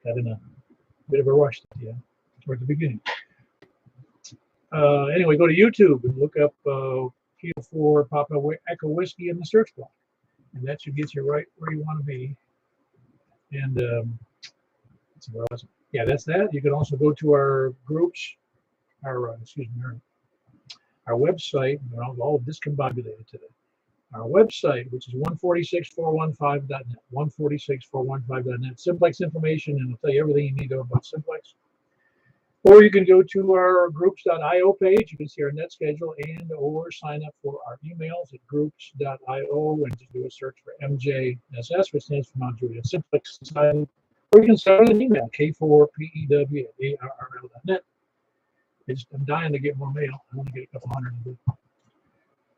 got in a bit of a rush toward the beginning. Anyway, go to YouTube and look up Kilo 4 Papa Echo Whiskey in the search bar, and that should get you right where you want to be. And yeah, that's that. You can also go to our groups, our website. All discombobulated today. Our website, which is 146415.net, 146415.net. Simplex information, and it'll tell you everything you need to know about Simplex. Or you can go to our groups.io page. You can see our net schedule or sign up for our emails at groups.io and just do a search for MJSS, which stands for Mount Juliet Simplex Society. Or you can send an email, k4pew@arrl.net. I'm dying to get more mail. I want to get a couple hundred.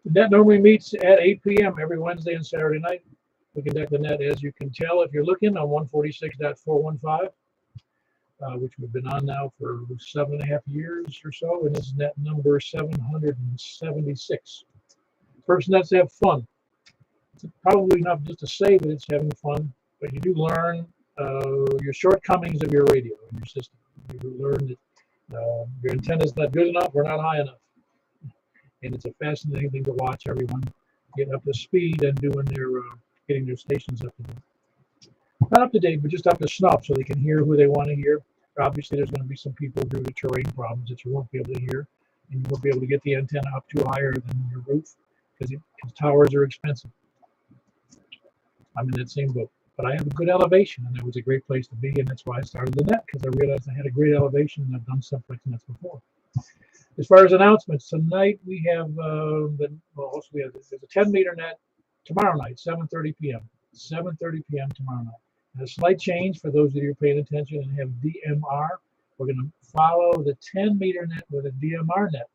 The net normally meets at 8 p.m. every Wednesday and Saturday night. We conduct the net, as you can tell, if you're looking, on 146.415. Which we've been on now for 7.5 years or so, and it's net number 776. First net's have fun. It's probably not just to say that it's having fun, but you do learn your shortcomings of your radio and your system. You learn that your antenna's not good enough or not high enough. And it's a fascinating thing to watch everyone get up to speed and getting their stations up to date. Not up to date, but just up to snuff, so they can hear who they want to hear. Obviously, there's going to be some people due to terrain problems that you won't be able to hear, and you won't be able to get the antenna up too higher than your roof because towers are expensive. I'm in that same boat, but I have a good elevation, and that was a great place to be, and that's why I started the net, because I realized I had a great elevation, and I've done Simplex nets before. As far as announcements, tonight we have there's a 10-meter net tomorrow night, 7:30 p.m. 7:30 p.m. tomorrow night. A slight change for those of you who are paying attention and have DMR. We're going to follow the 10-meter net with a DMR net.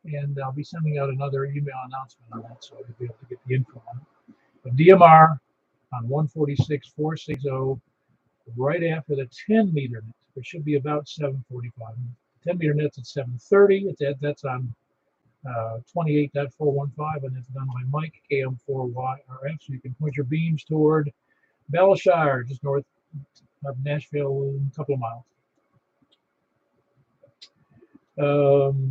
And I'll be sending out another email announcement on that, so you'll be able to get the info on it. But DMR on 146.460 right after the 10-meter net. It should be about 7:45. 10-meter net's at 7:30. That's on 28.415, and it's done by Mike, KM4YRF. So you can point your beams toward Bellshire, just north of Nashville, a couple of miles.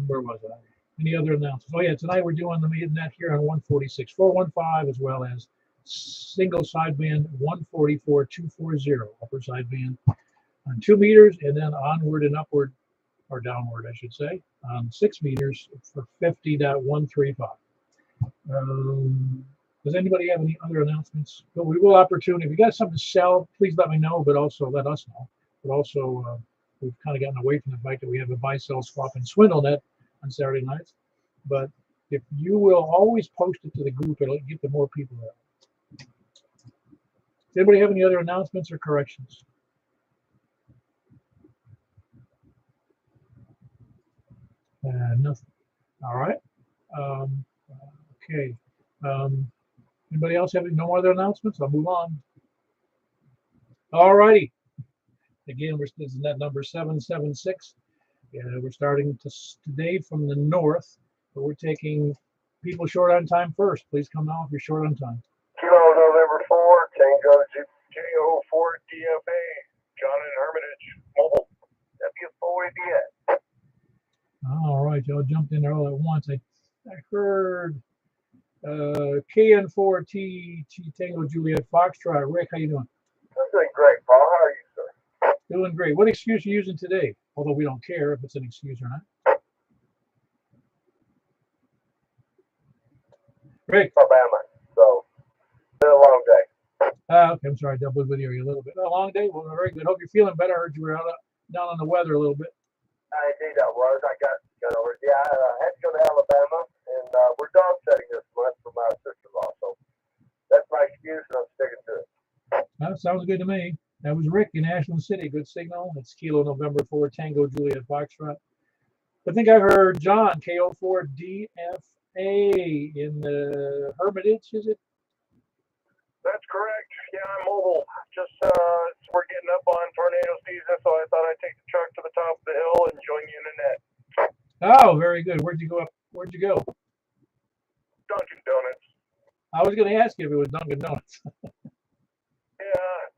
Where was I? Any other announcements? Oh yeah, tonight we're doing the net here on 146.415, as well as single sideband 144.240 upper sideband on 2 meters, and then onward and upward, or downward, I should say, on 6 meters for 50.135. Does anybody have any other announcements? But we will opportunity. If you got something to sell, please let me know, but also let us know. But also, we've kind of gotten away from the fact that we have a buy, sell, swap, and swindle net on Saturday nights. But if you will always post it to the group, it'll get to more people there. Does anybody have any other announcements or corrections? Nothing. All right. Okay. Anybody else have no other announcements? I'll move on. All righty. Again, this is net number 776. We're starting today from the north, but we're taking people short on time first. Please come now if you're short on time. Kilo November 4, Tango Studio 4 DFA, John and Hermitage, mobile, W4ABS. All right, y'all jumped in there all at once. I heard KN4T Tango Juliet Foxtrot. Rick, how you doing? I'm doing great, Paul. How are you, sir? Doing great. What excuse are you using today? Although we don't care if it's an excuse or not. Rick. Alabama. So, it's been a long day. Okay, I'm sorry, I doubled with you a little bit. A long day. Well, very good. Hope you're feeling better. I heard you were down on the weather a little bit. Indeed, I was. I got over it. Yeah, I had to go to Alabama, and we're dog setting this month for my sister-in-law. So that's my excuse, and I'm sticking to it. That sounds good to me. That was Rick in Ashland City. Good signal. It's Kilo November 4 Tango Juliet Foxtrot. I think I heard John KO4 DFA in the Hermitage. Is it? That's correct. Yeah, I'm mobile. Just we're getting up on tornado season, so I thought I'd take the truck to the top of the hill and join you in the net. Oh, very good. Where'd you go up? Where'd you go? Dunkin' Donuts. I was going to ask you if it was Dunkin' Donuts. Yeah,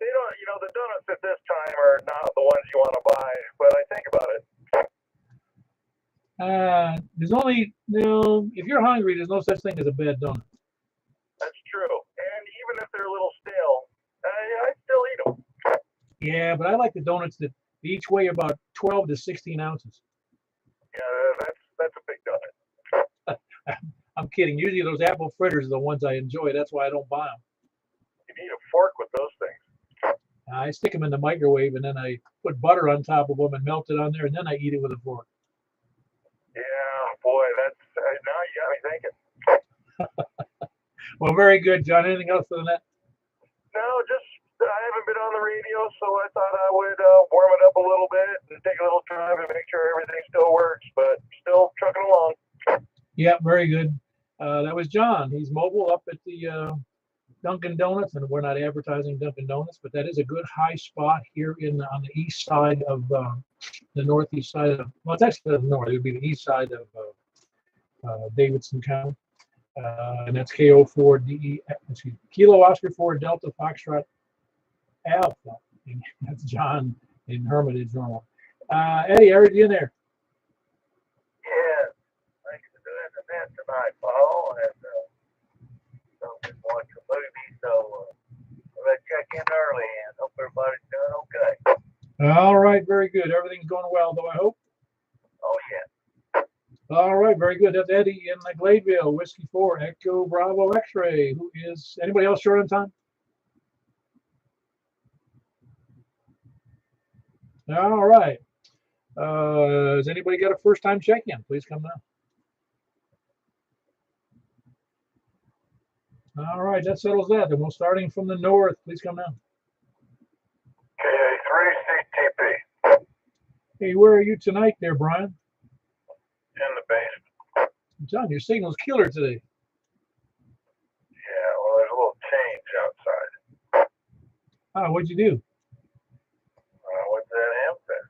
they don't. You know, the donuts at this time are not the ones you want to buy, but I think about it. There's only, if you're hungry, there's no such thing as a bad donut. That's true. And even if they're a little stale, I still eat them. Yeah, but I like the donuts that each weigh about 12 to 16 ounces. Yeah, that's a big donut. I'm kidding. Usually those apple fritters are the ones I enjoy. That's why I don't buy them. You need a fork with those things. I stick them in the microwave and then I put butter on top of them and melt it on there and then I eat it with a fork. Yeah, boy, that's now you got me thinking. Well, very good, John. Anything else for the net? No, just I haven't been on the radio, so I thought I would warm it up a little bit and take a little time and make sure everything still works, but still trucking along. Yeah, very good. That was John. He's mobile up at the Dunkin' Donuts, and we're not advertising Dunkin' Donuts, but that is a good high spot here on the east side of the northeast side of, well, it's actually the north. It would be the east side of Davidson County. And that's KO4DE, excuse me, Kilo Oscar 4 Delta Foxtrot Alpha. And that's John in Hermitage, Normal. Eddie, I heard you in there. Yeah, thanks for doing the net tonight, Paul. And so we watch a movie, so let's check in early and hope everybody's doing okay. All right, very good. Everything's going well, though, I hope. Oh, yeah. All right, very good. That's Eddie in the Gladeville, Whiskey 4, Echo Bravo X-Ray. Who is anybody else short on time? All right. Has anybody got a first-time check-in? Please come down. All right, that settles that. Then we're starting from the north. Please come down. KA3CTP. Hey, where are you tonight there, Brian? In the basement. John, your signal's killer today. Yeah, well, there's a little change outside. Ah, what'd you do? I went to that Amfest.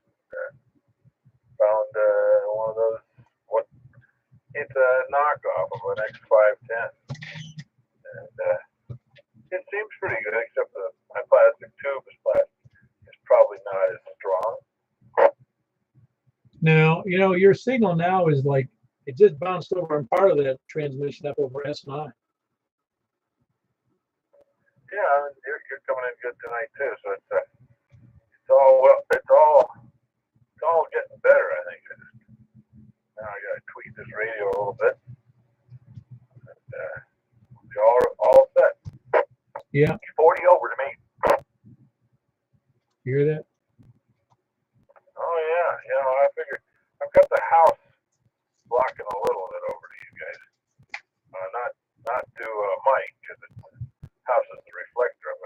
Found one of those, it's a knockoff of an X510. And it seems pretty good, except my plastic tube is plastic. It's probably not as strong. Now, your signal now is like, it just bounced over and part of that transmission up over S9. Yeah, you're coming in good tonight too. So it's all getting better. I think. Now I gotta tweak this radio a little bit. And, we're all set. Yeah. 40 over to me. You hear that? Oh yeah. I figured I've got the house blocking a little bit over to you guys. Not to Mike, because the house is the reflector. I'm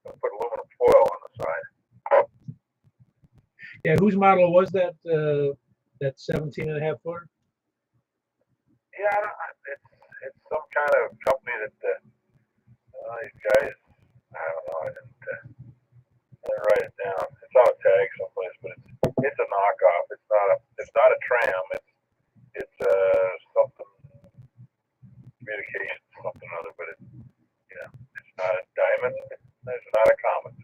gonna put aluminum foil on the side. Yeah, whose model was that? That 17.5 footer? Yeah, it's some kind of company that these guys. I don't know. I didn't write it down. It's on a tag someplace, but it's a knockoff. It's not a tram. It's something communication something or other, but it's not a diamond. It's not a comet.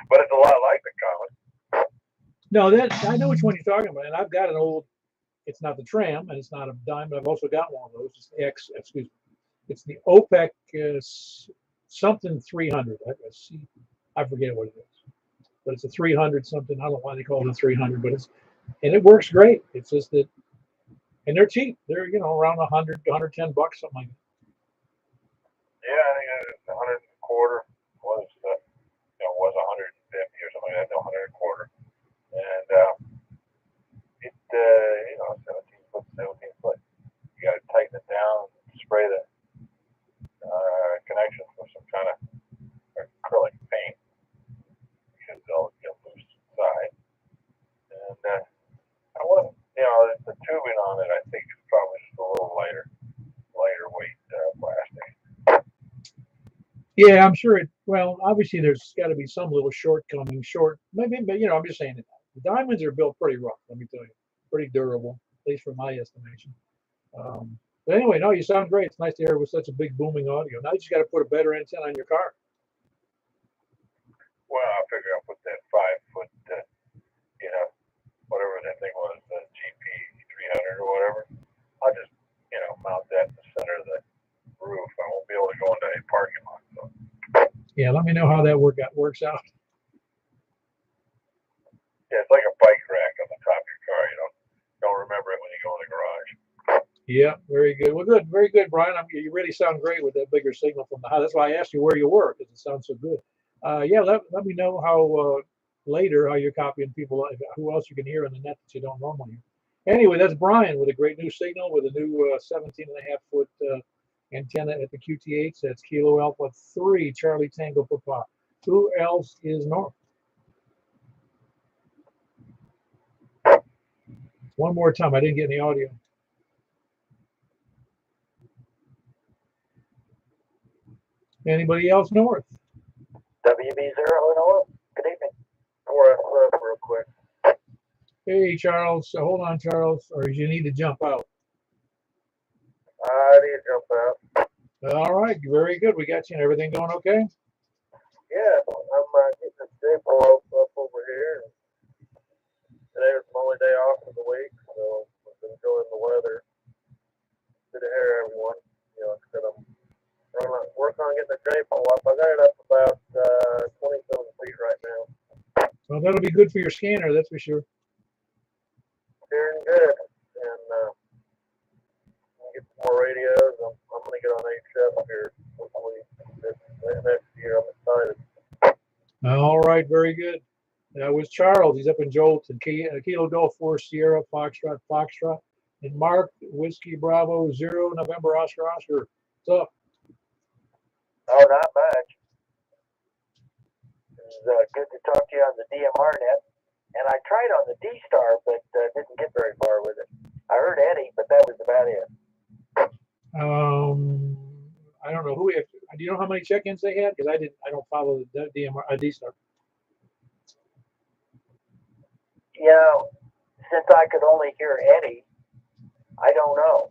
But it's a lot like the comet. No, I know which one you're talking about, and I've got an old. It's not the tram, and it's not a diamond. I've also got one of those. It's the excuse me. It's the OPEC something 300. I forget what it is, but it's a 300 something. I don't know why they call it a 300, but it works great. It's just that, and they're cheap. They're around 100 to 110 bucks, something like that. Yeah, I think it's 100 and a quarter was 150 or something like that. No, 100 and a quarter, and 17 foot. You got to tighten it down, spray the connections with some kind of acrylic paint because they'll get loose inside. And I wasn't, the tubing on it, I think is probably just a little lighter weight plastic. Yeah, I'm sure well, obviously there's got to be some little shortcoming, maybe, but I'm just saying it. The diamonds are built pretty rough, let me tell you, pretty durable, at least from my estimation. But anyway, no, you sound great. It's nice to hear it with such a big booming audio. Now you just got to put a better antenna on your car. Well, Yeah, let me know how that works out. Yeah, it's like a bike rack on the top of your car. You don't remember it when you go in the garage. Yeah, very good. Well, good, very good, Brian. You really sound great with that bigger signal from the house. That's why I asked you where you were, because it sounds so good. Yeah, let me know how later how you're copying people, who else you can hear on the net that you don't normally hear. Anyway, that's Brian with a great new signal with a new 17.5 foot antenna at the QTH. That's Kilo Alpha 3 Charlie Tango Papa. Who else is north? One more time. I didn't get any audio. Anybody else north? WB0 North. Good evening. Or real quick. Hey, Charles. Hold on, Charles, or you need to jump out. I need to jump out. All right, very good. We got you. And everything going okay? Yeah, I'm getting the staple up over here. Today was my only day off of the week, so I'm enjoying the weather. Good to hear everyone. Instead of working on getting the staple up. I got it up about 27 feet right now. Well, that'll be good for your scanner, that's for sure. Hearing good, and get some more radios. I'm going to get on HF here hopefully next year. I'm excited. All right, very good. That was Charles. He's up in Jolton. Kilo Golf 4 Sierra Foxtrot. And Mark Whiskey Bravo 0 November Oscar. What's up? Oh, not much. It's good to talk to you on the DMR net. And I tried on the D-Star, but didn't get very far with it. I heard Eddie, but that was about it. I don't know who. Do you know how many check-ins they had? Because I don't follow the DMR D-Star. Since I could only hear Eddie, I don't know.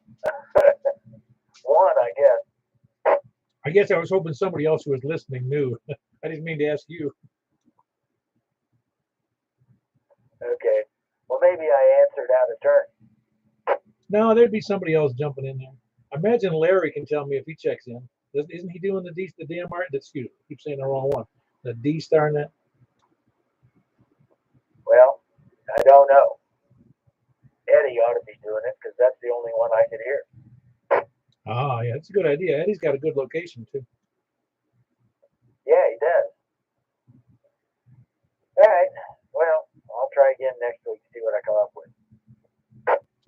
One, I guess. I guess I was hoping somebody else who was listening knew. I didn't mean to ask you. Okay. Well, maybe I answered out of turn. No, there'd be somebody else jumping in there. I imagine Larry can tell me if he checks in. Isn't he doing the DMR? Excuse me, I keep saying the wrong one. The D-Star net. Well, I don't know. Eddie ought to be doing it because that's the only one I could hear. Ah, yeah, that's a good idea. Eddie's got a good location too. Yeah, he does. All right. Well, I'll try again next week to see what I come up with.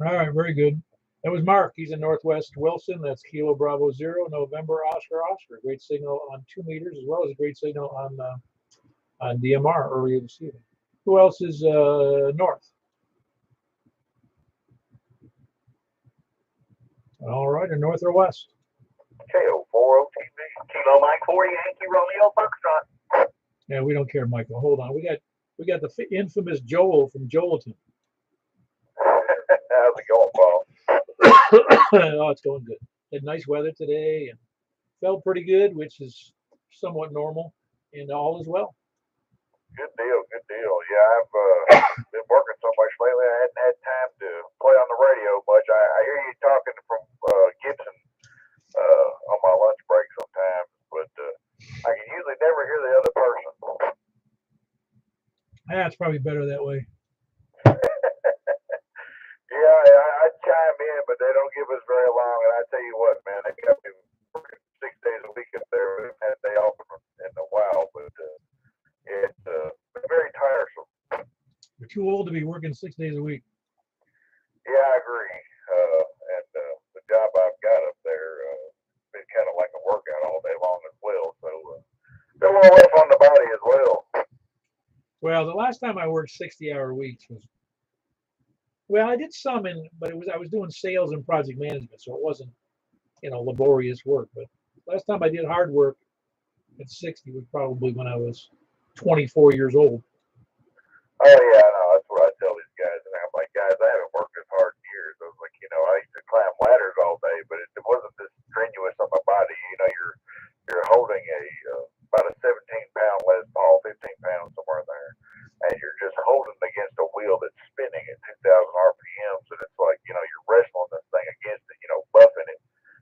All right, very good. That was Mark. He's in Northwest Wilson. That's Kilo Bravo 0 November Oscar. Great signal on 2 meters, as well as a great signal on DMR earlier this evening. Who else is north? All right, or north or west? KO 40 Kilo Mike 4 Yankee Romeo Foxtrot. Yeah, we don't care, Michael. Hold on. We got the infamous Joel from Jolton. How's it going, Paul? Oh, it's going good. Had nice weather today and felt pretty good, which is somewhat normal, and all is well. Good deal. Yeah, I've been working so much lately. I hadn't had time to play on the radio much. I hear you talking from Gibson on my lunch break sometimes, but I can usually never hear the other person. Yeah, it's probably better that way. Yeah, I chime in, but they don't give us very long. And I tell you what, man, they got me working 6 days a week up there. We haven't had a day off in a while, but it's very tiresome. You're too old to be working 6 days a week. Yeah, I agree. And the job I've got up there been kind of like a workout all day long as well. So been a little rough on the body as well. Well, the last time I worked 60-hour weeks was, well, I did some but I was doing sales and project management, so it wasn't, laborious work. But last time I did hard work at 60 was probably when I was 24 years old. Oh yeah, I know. That's what I tell these guys, and I'm like, guys, I haven't worked this hard in years. I was like, I used to climb ladders all day, but it wasn't this strenuous on my body. You're holding about a 17-pound Les Paul, 15 pounds somewhere in there, and you're just holding against a wheel that's spinning at 2,000 RPMs, and it's like you're wrestling this thing against it, buffing it.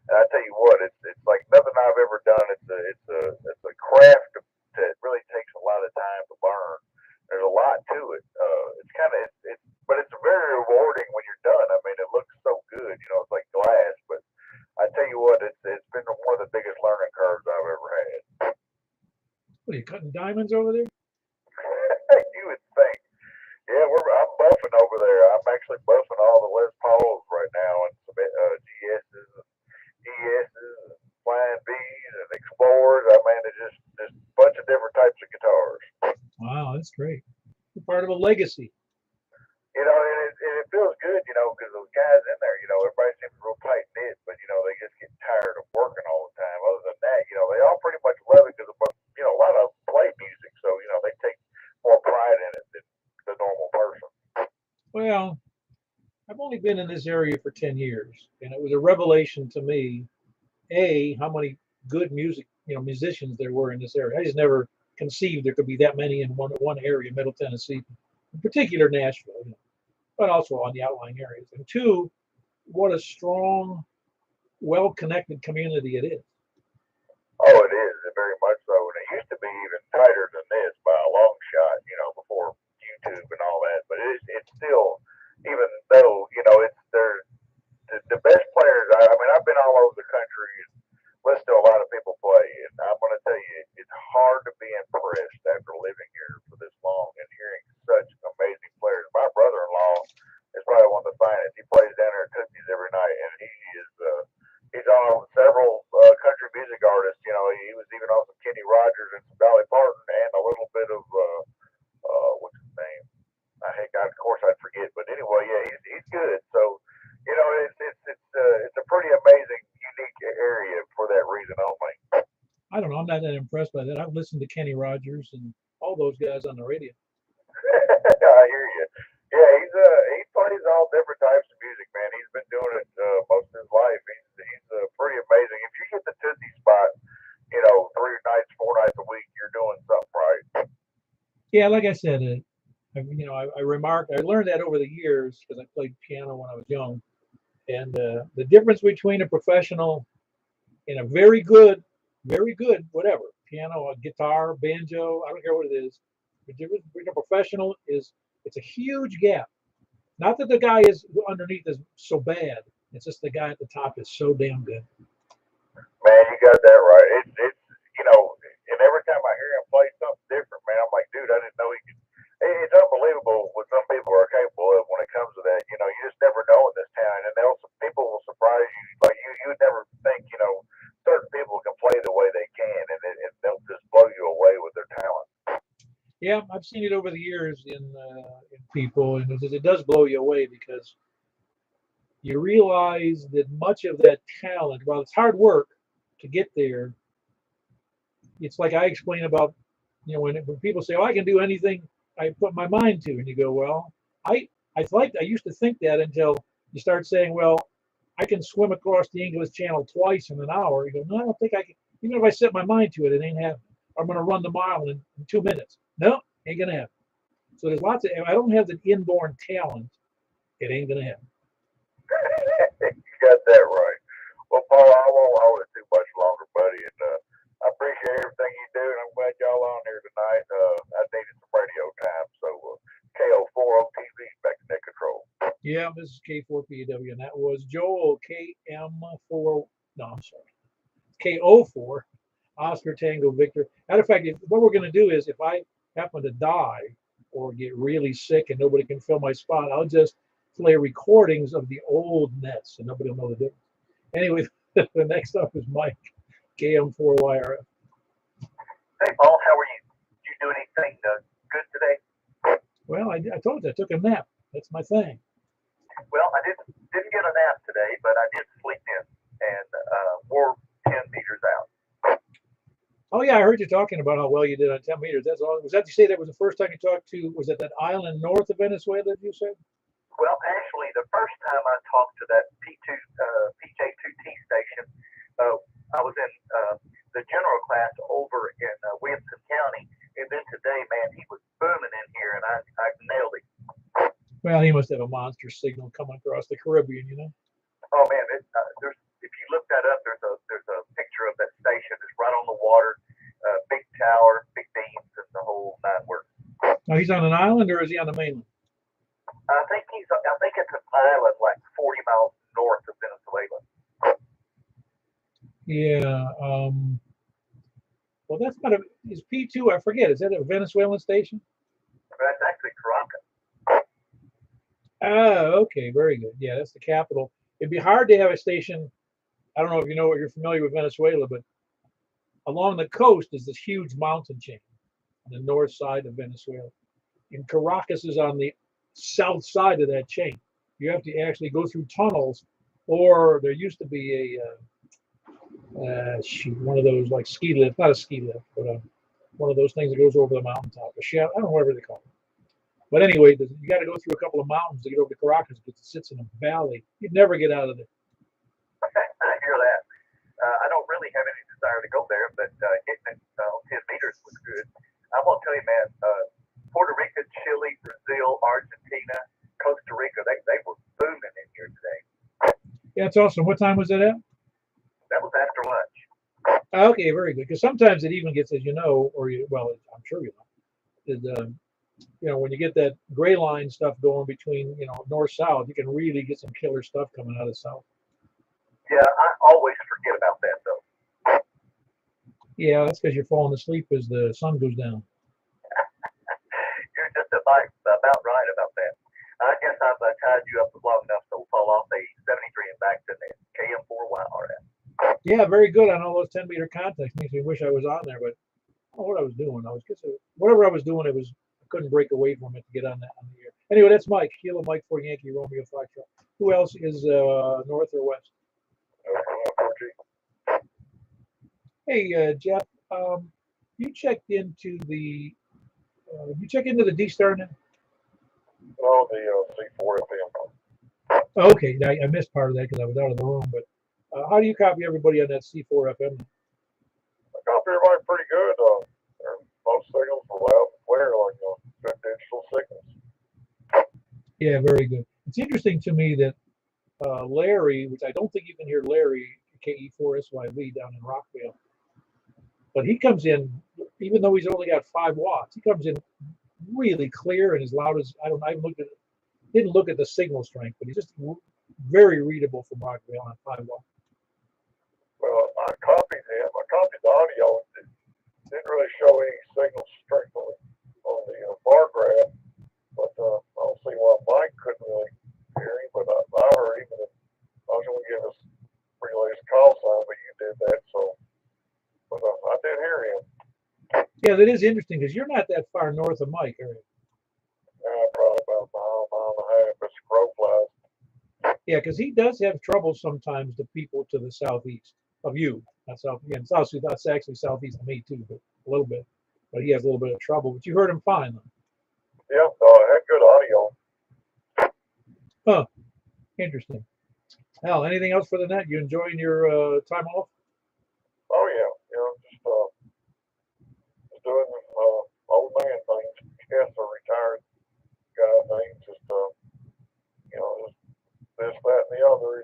And I tell you what, it's like nothing I've ever done. It's a craft cutting diamonds over there? You would think. Yeah, I'm buffing over there. I'm actually buffing all the Les Pauls right now and some GSs and ESs and Flying V's and Explorers. I mean, it's just a bunch of different types of guitars. Wow, that's great. You're part of a legacy. And it feels good, because those guys in there, everybody seems real tight knit, but they just get tired of working all the time. Other than that, they all pretty much love it because a lot of them play music, so they take more pride in it than the normal person. Well, I've only been in this area for 10 years, and it was a revelation to me, how many good musicians there were in this area. I just never conceived there could be that many in one area, Middle Tennessee, in particular Nashville, but also on the outlying areas. And two, what a strong, well-connected community it is. Oh, it is very much so, and it used to be even tighter than this by a long shot, before YouTube and all that. But it's still, even though it's the best players. I mean, I've been all over the country and listened to a lot of people play, and I'm going to tell you, it's hard to be impressed after living here for this long and hearing such amazing players. My brother-in-law is probably one of the finest. He plays down there at Tootsie's every night, and he's on several country music artists. He was even on some Kenny Rogers and some Dolly Parton and a little bit of what's his name? Of course I'd forget, but anyway, yeah, he's good. So it's a pretty amazing, unique area for that reason only. I don't know. I'm not that impressed by that. I've listened to Kenny Rogers and all those guys on the radio. I hear you. Yeah, he plays all different types of music, man. He's been doing it most of his life. He's pretty amazing. If you get the Tootsie spot, 3 nights, 4 nights a week, you're doing something right. Yeah, like I said, I learned that over the years because I played piano when I was young, and the difference between a professional and a very good, whatever, piano, a guitar, banjo, I don't care what it is. The difference between a professional is it's a huge gap. Not that the guy is underneath is so bad. It's just the guy at the top is so damn good. Man, you got that right. And every time I hear him play something different, man, I'm like, dude, I didn't know he could. It's unbelievable what some people are capable of when it comes to that. You just never know in this town, and people will surprise you. Like you would never think, certain people can play the way they can, and they'll just blow you away with their talent. Yeah, I've seen it over the years in people, and it does blow you away because you realize that much of that talent, while it's hard work to get there, it's like I explain about, when people say, "Oh, I can do anything I put my mind to," and you go, "Well, I used to think that until you start saying, well, I can swim across the English Channel twice in an hour." You go, "No, I don't think I can. Even if I set my mind to it, it ain't happening. I'm going to run the mile in 2 minutes. No, ain't going to happen." So there's lots of. I don't have the inborn talent. It ain't going to happen. You got that right. Well, Paul, I won't hold it too much longer, buddy, and I appreciate everything you do, and I'm glad y'all on here tonight. I needed some radio time, so KO40TV back to net control. Yeah, this is K4PW, and that was Joel KM4. No, I'm sorry, KO4 Oscar Tango Victor. Matter of fact, what we're going to do is if I happen to die or get really sick and nobody can fill my spot, I'll just play recordings of the old nets and nobody will know the difference. Anyway, the next up is Mike, KM4YRF. Hey, Paul, how are you? Did you do anything good today? Well, I told you I took a nap. That's my thing. Well, I didn't get a nap today, but I did sleep in and wore 10 meters out. Oh yeah, I heard you talking about how well you did on 10 meters. That's all. Was that you say that was the first time you talked to? Was it that island north of Venezuela that you said? Well, actually, the first time I talked to that PJ2T station, I was in the general class over in Williamson County, and then today, man, he was booming in here, and I nailed it. Well, he must have a monster signal coming across the Caribbean, Oh man, there's if you look that up, there's a picture of that station. It's right on the water, big tower, big beams, and the whole nine works. Now he's on an island, or is he on the mainland? I think it's an island like 40 miles north of Venezuela. Yeah. Well, that's not a. Is P2? I forget. Is that a Venezuelan station? That's actually Caracas. Oh, okay, very good. Yeah, that's the capital. It'd be hard to have a station. I don't know if you know, you're familiar with Venezuela, but along the coast is this huge mountain chain on the north side of Venezuela. And Caracas is on the south side of that chain. You have to actually go through tunnels, or there used to be shoot, one of those like ski lift, not a ski lift, but one of those things that goes over the mountaintop. A shaft, I don't know whatever they call it. But anyway, you got to go through a couple of mountains to get over to Caracas because it sits in a valley. You'd never get out of there. I hear that. I don't really have any desire to go there, but hitting it on 10 meters was good. I won't tell you, man. Puerto Rico, Chile, Brazil, Argentina, Costa Rica, they were booming in here today. Yeah, it's awesome. What time was that at? That was after lunch. Okay, very good. Because sometimes it even gets, as you know, or you, well, I'm sure you know, is you know, when you get that gray line stuff going between, you know, north south, you can really get some killer stuff coming out of south. Yeah, I always forget about that though. Yeah, that's because you're falling asleep as the sun goes down. You're just about right about that. I guess I've tied you up long enough to fall off a 73 and back to the KM4YRF. Yeah, very good on all those 10-meter contacts. Makes me wish I was on there, but I don't know what I was doing. I was just whatever I was doing, I couldn't break away from it to get on the air. Anyway, that's Mike. Kilo Mike for Yankee Romeo Foxtrot. Who else is north or west? Hey, Jeff, you checked into the D-Star net? No, the C4 FM. Okay, I missed part of that because I was out of the room. But how do you copy everybody on that C4 FM? I copy everybody pretty good. Most signals are loud and clear, like good digital signals. Yeah, very good. It's interesting to me that Larry, which I don't think you can hear Larry, KE4SYV down in Rockville, but he comes in, even though he's only got 5 watts, he comes in really clear and as loud as, I didn't look at the signal strength, but he's just very readable from Rockville on 5 watts. Well, I copied him. I copied the audio. It didn't really show any signal strength on the bar graph, but I don't see why Mike couldn't really hear him, but I heard him. I was going to give us relay his call sign, but you did that, so, but I did hear him. Yeah, that is interesting because you're not that far north of Mike, are you? Probably about a mile and a half as the crow flies. Yeah, because he does have trouble sometimes, the people to the southeast of you. Not south, yeah, south, that's actually southeast of me too, but a little bit. But he has a little bit of trouble. But you heard him fine, though. Yeah, I had good audio. Huh. Interesting. Al, anything else for the net? You enjoying your time off? Oh yeah, just doing old man things. Yes, a retired guy thing. Just just this, that, and the other.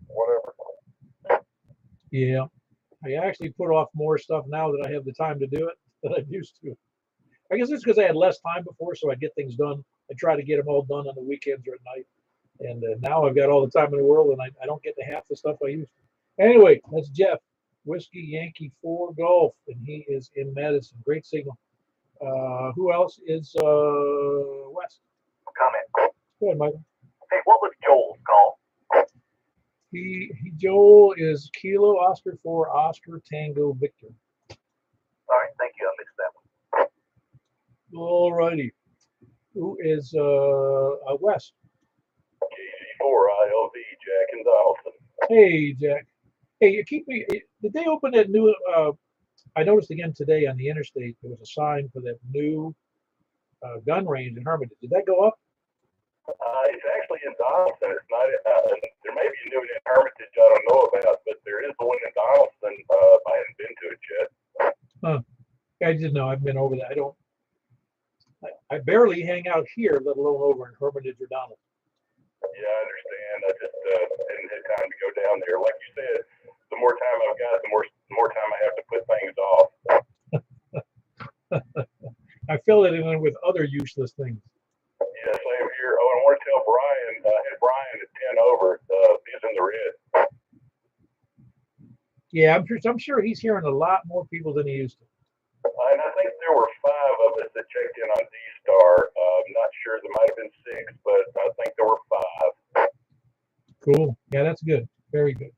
Whatever. Yeah. I actually put off more stuff now that I have the time to do it than I used to. I guess it's because I had less time before, so I get things done. I try to get them all done on the weekends or at night. And now I've got all the time in the world, and I don't get to half the stuff I used to. Anyway, that's Jeff, Whiskey Yankee 4 Golf, and he is in Madison. Great signal. Who else is West? Comment. Go ahead, Michael. Hey, what was Joel's call? Joel is Kilo Oscar 4 Oscar Tango Victor. All right, thank you. I missed that one. All righty. Who is West? KG4 IOV, Jack and Donaldson. Hey, Jack. Hey, did they open that new, I noticed again today on the interstate, there was a sign for that new gun range in Hermitage. Did that go up? It's actually in Donaldson. It's not. There may be a new one in Hermitage I don't know about, but there is one in Donaldson. I haven't been to it yet. Huh. I didn't know. I've been over there. I barely hang out here, let alone over in Hermitage or Donaldson. Yeah, I understand. I just didn't have time to go down there. Like you said, the more time I've got, the more time I have to put things off. I fill it in with other useless things. Yeah, same here. Oh, I want to tell Brian, I had Brian at 10 over. He's in the red. Yeah, I'm sure he's hearing a lot more people than he used to. checked in on D-Star. Not sure, there might have been 6, but I think there were 5. Cool. Yeah, that's good. Very good.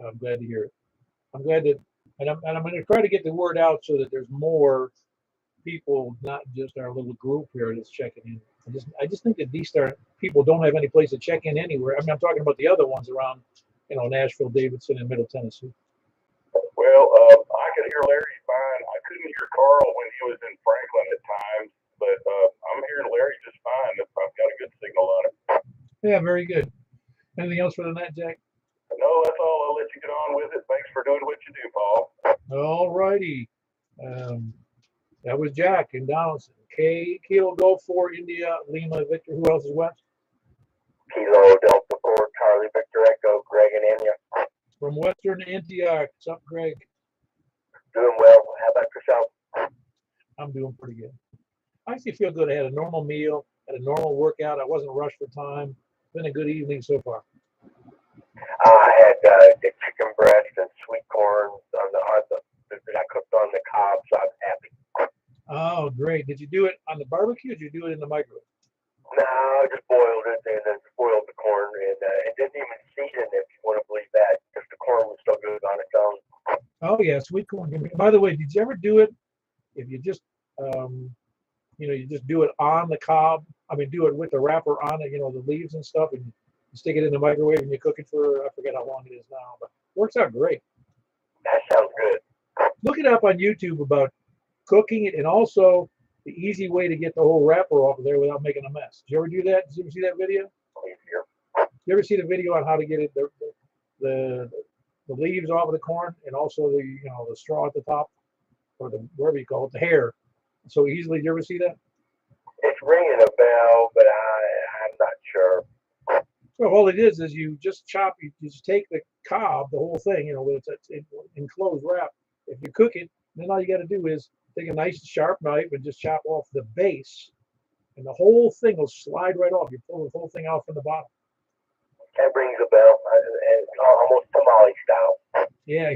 I'm glad to hear it. I'm glad that, and I'm going to try to get the word out so that there's more people, not just our little group here that's checking in. I just think that D-Star people don't have any place to check in anywhere. I mean, I'm talking about the other ones around, Nashville, Davidson, and Middle Tennessee. Well, I could hear Larry fine. I couldn't hear Carl when he was in Franklin at times, but I'm hearing Larry just fine. I've got a good signal on it. Yeah, very good. Anything else for the night, Jack? No, that's all. I'll let you get on with it. Thanks for doing what you do, Paul. All righty. That was Jack in Donaldson. Kilo Golf 4, India, Lima, Victor. Who else is west? Kilo Delta 4, Charlie Victor Echo, Greg and Anya. From Western Antioch. What's up, Greg? Doing well. How about yourself? I'm doing pretty good. I actually feel good. I had a normal meal, had a normal workout. I wasn't rushed for time. Been a good evening so far. I had the chicken breast and sweet corn that I cooked on the cob, so I'm happy. Oh, great. Did you do it on the barbecue or did you do it in the microwave? No, I just boiled it and then spoiled the corn and it didn't even season, if you want to believe that, because the corn was still good on its own. Oh, yeah, sweet corn. By the way, did you ever do it if you just, you just do it on the cob? I mean, do it with the wrapper on it, the leaves and stuff, and you stick it in the microwave and you cook it for, I forget how long it is now, but it works out great. That sounds good. Look it up on YouTube about cooking it and also the easy way to get the whole wrapper off of there without making a mess. Did you ever do that? Did you ever see that video? Easier. Did you ever see the video on how to get it the leaves off of the corn and also the straw at the top or the whatever you call it, the hair so easily? Did you ever see that? It's ringing a bell, but I'm not sure. Well, all it is you just chop. You just take the cob, the whole thing, with its enclosed wrap. If you cook it, then all you got to do is take a nice sharp knife and just chop off the base, and the whole thing will slide right off. You pull the whole thing out from the bottom. That rings a bell. It's almost tamale style. Yeah.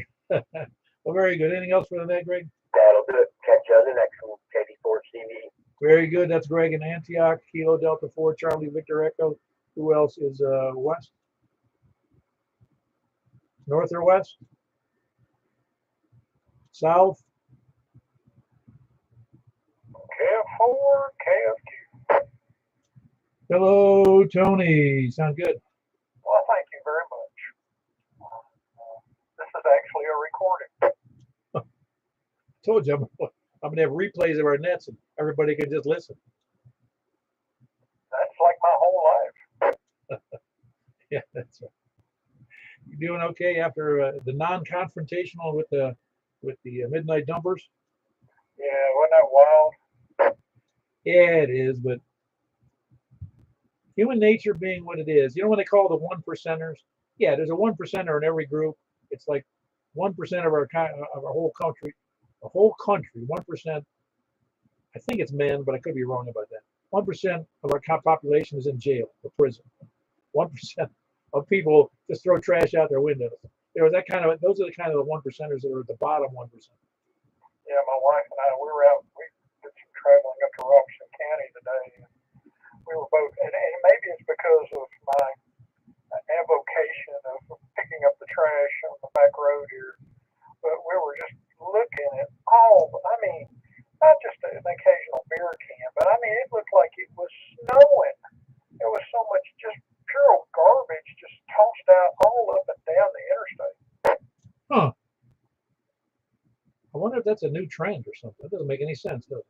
Well, very good. Anything else for the night, Greg? That'll do it. Catch you on the next one. KD4CV. Very good. That's Greg in Antioch. Kilo Delta 4, Charlie Victor Echo. Who else is west? North or west? South? KF4, KFQ. Hello, Tony. Sound good? Well, thank you very much. This is actually a recording. Told you I'm going to have replays of our nets and everybody can just listen. That's like my whole life. Yeah, that's right. You doing okay after the non-confrontational with the midnight dumpers? Yeah, wasn't that wild? Yeah, it is, but human nature being what it is, when they call the 1%ers, yeah, there's a 1%er in every group. It's like 1% of our whole country, 1%. I think it's men, but I could be wrong about that. 1% of our population is in jail or prison. 1% of people just throw trash out their windows. Those are the kind of the 1%ers that are at the bottom 1%. Yeah, my wife and I, we did some traveling up to Robeson County today. And we were both, and maybe it's because of my avocation of picking up the trash on the back road here, but we were just looking at not just an occasional beer can, but it looked like it was snowing. There was so much just pure garbage just tossed out all up and down the interstate. Huh. I wonder if that's a new trend or something. That doesn't make any sense, does it?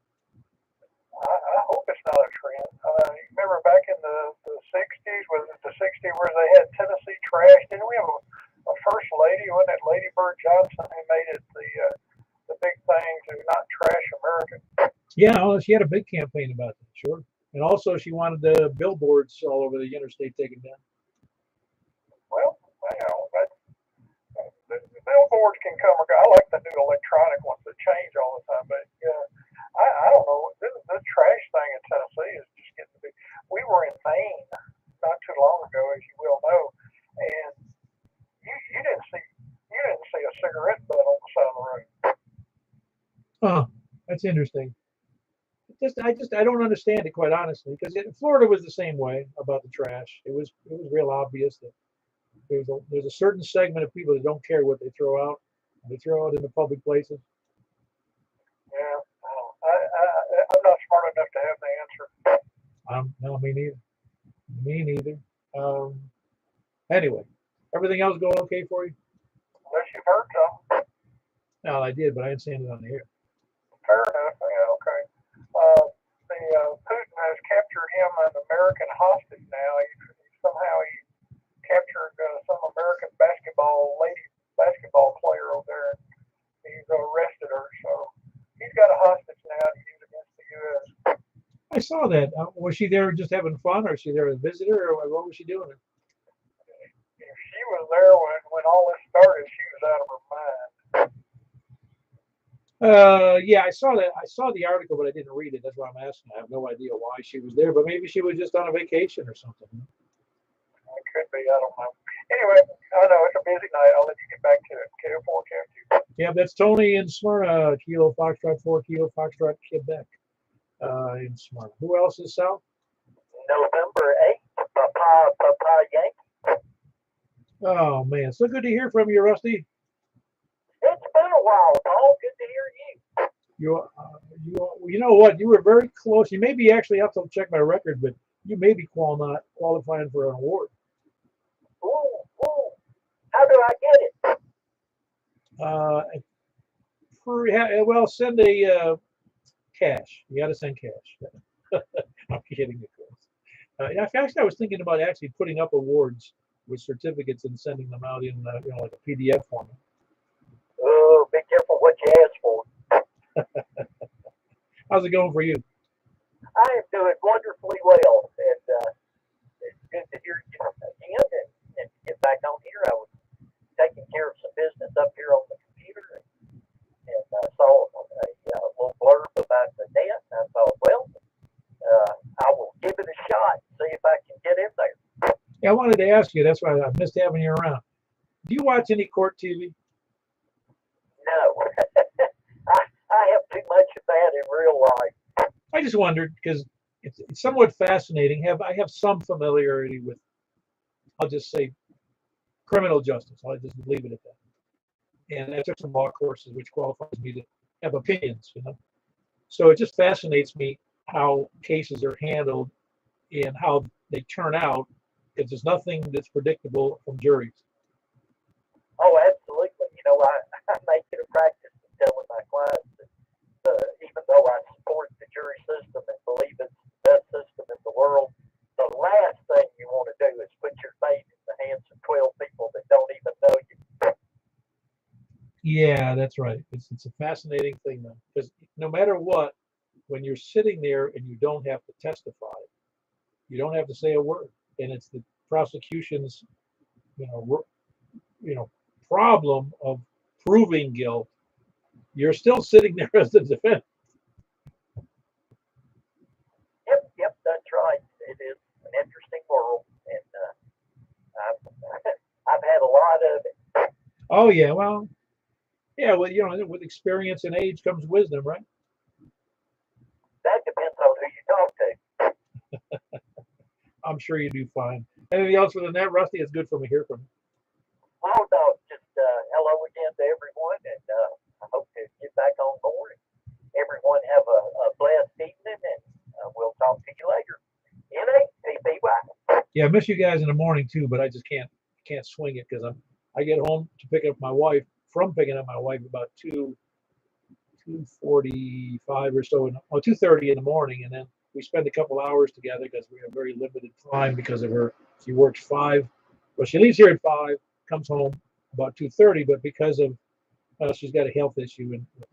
I hope it's not a trend. You remember back in the 60s, was it the 60s where they had Tennessee trash? Didn't we have a first lady, wasn't it Lady Bird Johnson, who made it the big thing to not trash America? Yeah, well, she had a big campaign about that, sure. And also she wanted the billboards all over the interstate taken down. Well, the billboards can come or go. I like the new electronic ones that change all the time, but I don't know. This trash thing in Tennessee is just getting big. We were in Maine not too long ago, as you well know, and you didn't see a cigarette butt on the side of the road. Oh, that's interesting. I don't understand it, quite honestly, because Florida was the same way about the trash. It was real obvious that there's a certain segment of people that don't care what they throw out. They throw out in the public places. Yeah. I'm not smart enough to have the answer. No, me neither. Me neither. Um, anyway, everything else going okay for you? Unless you've heard some. No, I did, but I didn't say it on the air. Fair enough. Yeah, okay. Putin has captured him an American hostage now. Somehow he captured some American lady basketball player over there. He's arrested her, so he's got a hostage now to use against the U.S. I saw that. Was she there just having fun, or was she there as a visitor, or what was she doing? If she was there when all this started, she was out of her mind. Yeah, I saw that. I saw the article, but I didn't read it. That's why I'm asking. I have no idea why she was there, but maybe she was just on a vacation or something. It could be. I don't know. Anyway, I know it's a busy night. I'll let you get back to it. Kilo forecast. Yeah, that's Tony in Smyrna. Kilo Foxtrot 4, Kilo Foxtrot Quebec in Smyrna. Who else is south? November 8th, Papa Yankee. Oh man, so good to hear from you, Rusty. It's been a while, Paul. Good to hear you. You know what? You were very close. You may be actually, I have to check my record, but you may be qualifying for an award. Ooh. How do I get it? Well, send a cash. You got to send cash. I'm kidding, of course. Actually, I was thinking about actually putting up awards with certificates and sending them out in like a PDF format. Oh, be careful what you ask for. How's it going for you? I am doing wonderfully well, and it's good to hear you again and get back on here. I was taking care of some business up here on the computer and saw a little blurb about the net. And I thought, well, I will give it a shot and see if I can get in there. Yeah, I wanted to ask you. That's why I missed having you around. Do you watch any court TV? No, I have too much of that in real life. I just wondered because it's somewhat fascinating. I have some familiarity with, I'll just say, criminal justice. I'll just leave it at that. And I took some law courses, which qualifies me to have opinions. So it just fascinates me how cases are handled and how they turn out. Because there's nothing that's predictable from juries. Oh, absolutely. I make it a practice of telling my clients that even though I support the jury system and believe it's the best system in the world, the last thing you want to do is put your fate in the hands of 12 people that don't even know you. Yeah, that's right. It's a fascinating thing, though, because no matter what, when you're sitting there and you don't have to testify, you don't have to say a word, and it's the prosecution's, problem of proving guilt. You're still sitting there as the defendant. Yep, that's right. It is an interesting world, and I've had a lot of it. Oh yeah, well, yeah, well, with experience and age comes wisdom, right? That depends on who you talk to. I'm sure you do fine. Anything else with the net, Rusty? It's good for me to hear from you. Oh no, just hello again to everyone, and I hope to get back on board. Everyone have a blessed evening, and we'll talk to you later. N-A-T-B-Y. Yeah, I miss you guys in the morning too, but I just can't swing it because I get home to pick up my wife picking up my wife about 2:45 or so, 2:30 in the morning, and then we spend a couple hours together because we have very limited time because of her. She works 5. Well, she leaves here at 5, comes home about 2:30, but because of she's got a health issue and with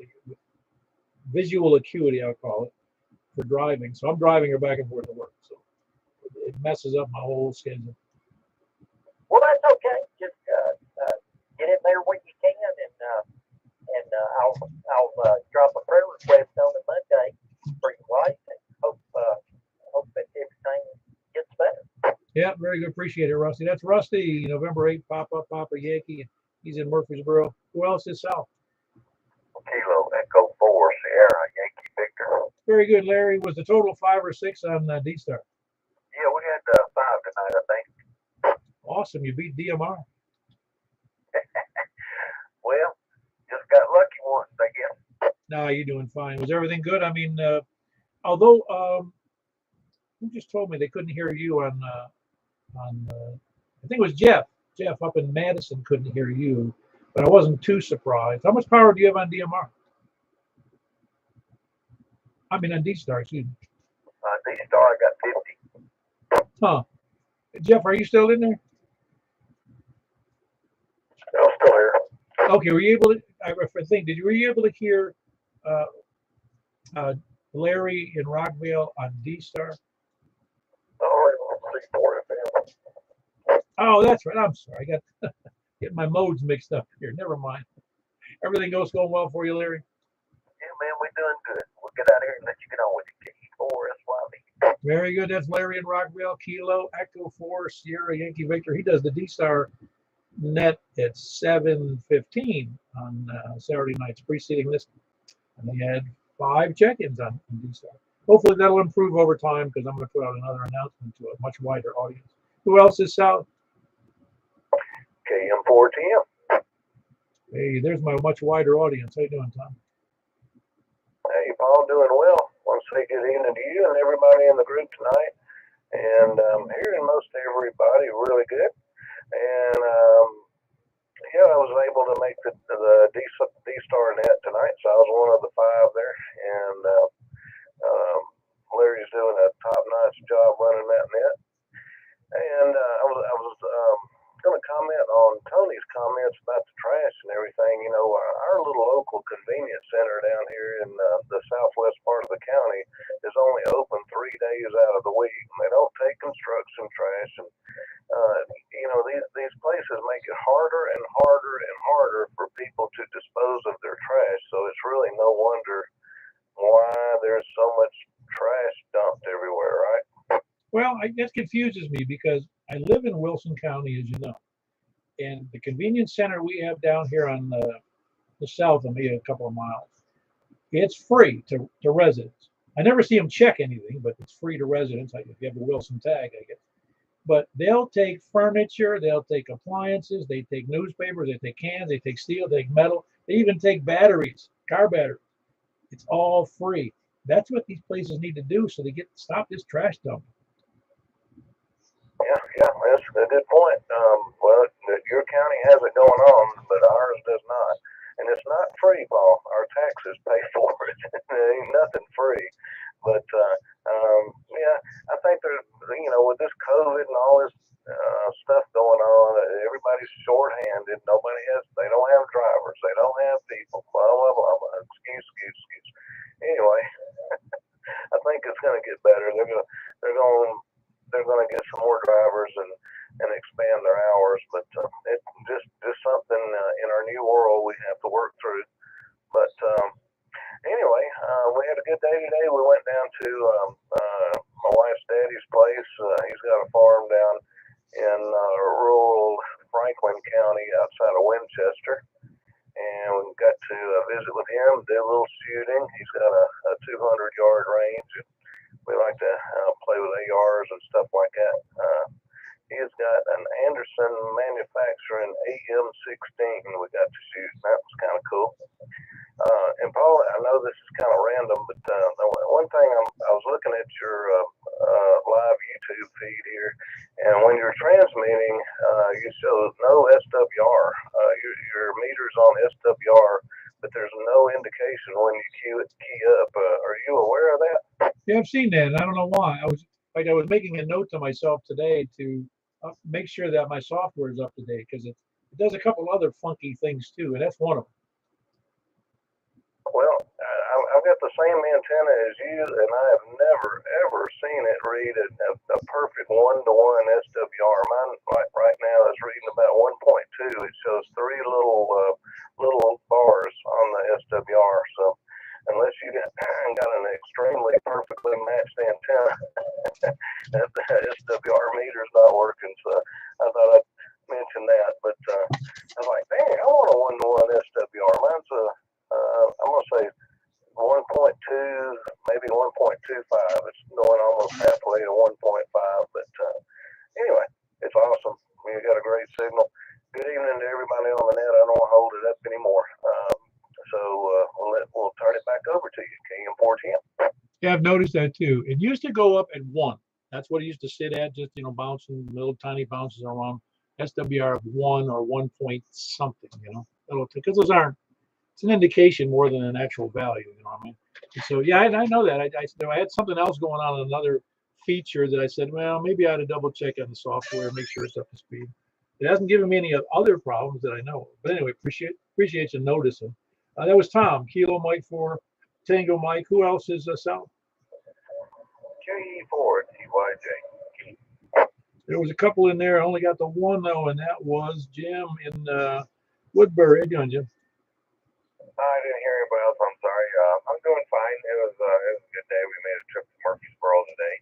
visual acuity, I'll call it, for driving. So I'm driving her back and forth to work. So it messes up my whole schedule. Well, that's okay. Just get in there when you can, and I'll drop a prayer request on the Monday for your wife, and hope that everything gets better. Yeah, very good. Appreciate it, Rusty. That's Rusty, November 8th, Papa Yankee. He's in Murfreesboro. Who else is south? Kilo Echo 4 Sierra Yankee Victor. Very good, Larry. Was the total 5 or 6 on D-Star? Yeah, we had 5 tonight, I think. Awesome. You beat DMR. Well, just got lucky once, I guess. No, you're doing fine. Was everything good? I mean, although who just told me they couldn't hear you on I think it was Jeff. Jeff up in Madison couldn't hear you, but I wasn't too surprised. How much power do you have on DMR? I mean on D-Star, excuse me. D-Star, I got 50. Huh. Jeff, are you still in there? I'm still here. Okay, were you able to, I think, were you able to hear Larry in Rockville on D-Star? Oh, let's see, 4 FM. Oh, that's right. I'm sorry. I got getting my modes mixed up here. Never mind. Everything else going well for you, Larry? Yeah, man, we're doing good. We'll get out of here and let you get on with it. K4SYB. Very good. That's Larry in Rockville. Kilo, Echo 4, Sierra, Yankee Victor. He does the D-Star Net at 7:15 on Saturday nights preceding this. And they had 5 check-ins on D-Star. Hopefully that'll improve over time because I'm going to put out another announcement to a much wider audience. Who else is south? KM4TM. Hey, there's my much wider audience. How you doing, Tom? Hey, Paul, doing well. Want to say good evening to you and everybody in the group tonight. And hearing most everybody really good. And yeah, I was able to make the D-Star Net tonight, so I was one of the 5 there. And Larry's doing a top-notch job running that net. And I was going to comment on Tony's comments about the trash and everything. You know, our little local convenience center down here in the southwest part of the county is only open 3 days out of the week. And they don't take construction trash. And, you know, these places make it harder and harder and harder for people to dispose of their trash. So it's really no wonder why there's so much trash dumped everywhere, right? Well, that confuses me because I live in Wilson County, as you know, and the convenience center we have down here on the south of me, a couple of miles, it's free to residents. I never see them check anything, but it's free to residents. If you have a Wilson tag, I guess. But they'll take furniture, they'll take appliances, they take newspapers, they take cans, they take steel, they take metal, they even take batteries, car batteries. It's all free. That's what these places need to do so they stop this trash dumping. Yeah, that's a good point. Well, your county has it going on, but ours does not. And it's not free, Paul. Our taxes pay for it. There ain't nothing free. But, yeah, I think there's, you know, with this COVID and all this stuff going on, everybody's shorthanded. They don't have drivers. They don't have people. Blah, blah, blah, blah. Excuse. Anyway, I think it's going to get better. They're going to get some more drivers and expand their hours, but it's just something in our new world we have to work through. But anyway, we had a good day today. We went down to my wife's daddy's place. He's got a farm down in rural Franklin County outside of Winchester. And we got to visit with him, did a little shooting. He's got a 200-yard range. And we like to play with ARs and stuff like that. He's got an Anderson manufacturing AM-16 we got to shoot. That was kind of cool. And Paul, I know this is kind of random, but one thing I was looking at your live YouTube feed here, and when you're transmitting, you show no SWR. Your meter's on SWR, but there's no indication when you key up. Are you aware of that? Yeah, I've seen that, and I don't know why. I was making a note to myself today to make sure that my software is up to date because it does a couple other funky things too, and that's one of them. Well, I've got the same antenna as you, and I have never, ever seen it read a perfect one-to-one SWR. Mine right now is reading about 1.2. It shows 3 little bars on the SWR. So unless you got an extremely perfectly matched antenna, that SWR meter's not working. So I thought I'd mention that. But I was like, dang, I want a one-to-one SWR. Mine's I'm going to say 1.2, maybe 1.3 almost halfway to 1.5. But anyway, it's awesome. We got a great signal. Good evening to everybody on the net. I don't want to hold it up anymore. We'll turn it back over to you, KM410. Yeah, I've noticed that too. It used to go up at 1. That's what it used to sit at, just bouncing little tiny bounces around. SWR of 1 or 1 point something, because those aren't. It's an indication more than an actual value. You know what I mean? And so yeah, I know that. I had something else going on, another feature that I said, well, maybe I ought to double check on the software, make sure it's up to speed. It hasn't given me any other problems that I know of. But anyway, appreciate you noticing. That was Tom, Kilo Mike for Tango Mike. Who else is South? J4 TYJ. There was a couple in there. I only got the one though, and that was Jim in Woodbury. How you doing, Jim? I didn't hear anybody else. I'm sorry. I'm doing fine. It was a good day. We made a trip to Murfreesboro today.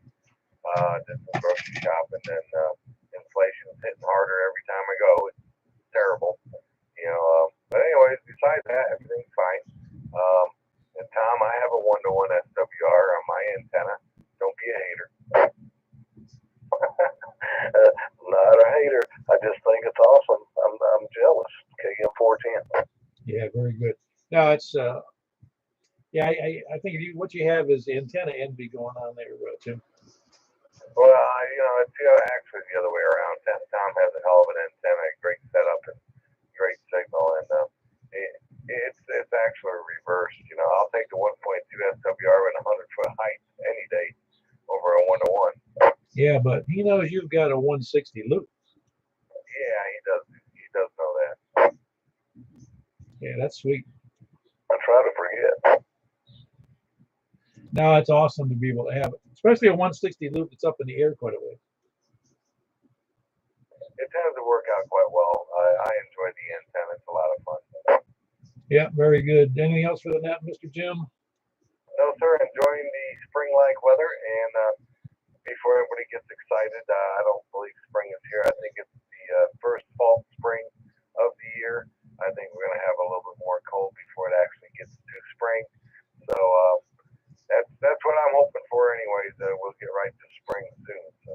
Did some grocery shopping, and inflation is hitting harder every time I go. It's terrible, But anyways, besides that, everything's fine. And Tom, I have a 1-to-1 SWR on my antenna. Don't be a hater. Not a hater. I just think it's awesome. I'm jealous. KM410. Yeah, very good. No, it's I think what you have is antenna envy going on there, Tim. Well, it's actually the other way around. Tom has a hell of an antenna, great setup, and great signal, and it's actually reversed. I'll take the 1.2 SWR at 100-foot height any day over a 1-to-1. Yeah, but he knows you've got a 160 loop. Yeah, he does. He does know that. Yeah, that's sweet. I try to forget. No, it's awesome to be able to have it, especially a 160 loop that's up in the air quite a way. It tends to work out quite well. I enjoy the antenna. It's a lot of fun. Yeah, very good. Anything else for the net, Mr. Jim? No, sir. Enjoying the spring-like weather, and before everybody gets excited, I don't believe spring is here. I think it's the first fall spring of the year. I think we're going to have a little bit more cold before it actually gets to spring. So that's what I'm hoping for anyways. We'll get right to spring soon. So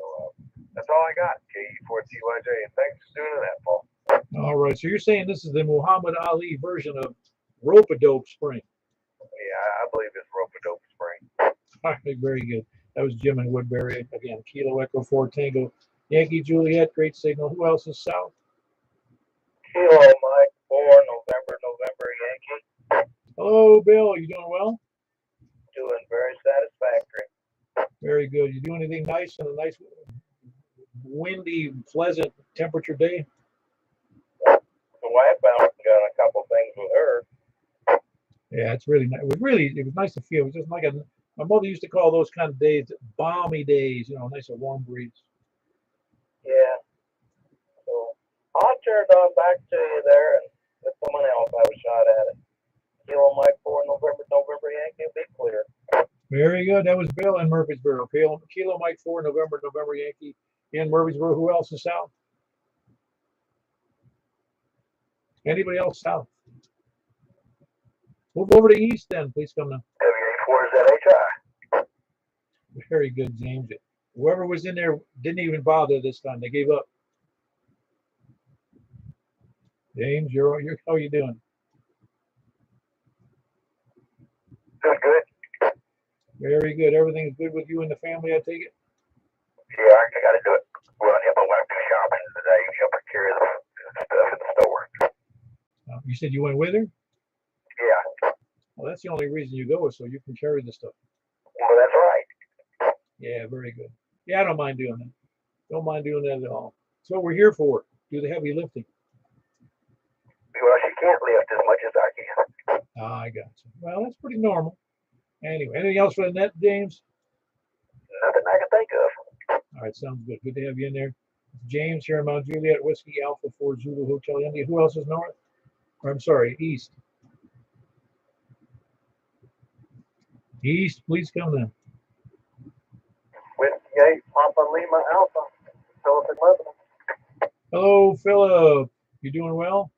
that's all I got, KE4TYJ. And thanks for doing that, Paul. All right. So you're saying this is the Muhammad Ali version of rope-a-dope spring? Yeah, I believe it's rope-a-dope spring. All right, very good. That was Jim in Woodbury. Again, Kilo Echo 4 Tango. Yankee Juliet, great signal. Who else is South? Kilo Mike 4 November Yankee. Hello, Bill. You doing well? Doing very satisfactory. Very good. You do anything nice on a nice, windy, pleasant temperature day? The wife got a couple things with her. Yeah, it's really nice. It was nice to feel. It was just like my mother used to call those kind of days balmy days, nice and warm breeze. Yeah. So I'll turn it on back to you there and let someone else have a shot at it. Kilo Mike 4 November Yankee, be clear. Very good. That was Bill in Murfreesboro. Kilo Mike 4 November Yankee in Murfreesboro. Who else is South? Anybody else South? Move over to East then. Please come now. WA4ZHI. Very good, James. Whoever was in there didn't even bother this time. They gave up. James, you're how you doing? Good. Very good. Everything's good with you and the family, I take it? Yeah, I got to do it. Well, help my wife do shopping today. Help her carry the stuff in the store. You said you went with her? Yeah. Well, that's the only reason you go is so you can carry the stuff. Well, that's right. Yeah, very good. Yeah, I don't mind doing that. Don't mind doing that at all. That's what we're here for. Do the heavy lifting. Well, she can't lift as much as I can. I got you. Well, that's pretty normal. Anyway, anything else for the net, James? Nothing I can think of. All right, sounds good. Good to have you in there. James here in Mount Juliet, Whiskey Alpha 4 Zulu Hotel India. Who else is north? Or, I'm sorry, east. East, please come in. Whiskey 8 Papa Lima Alpha, Philip in Lebanon. Hello, Philip. You doing well?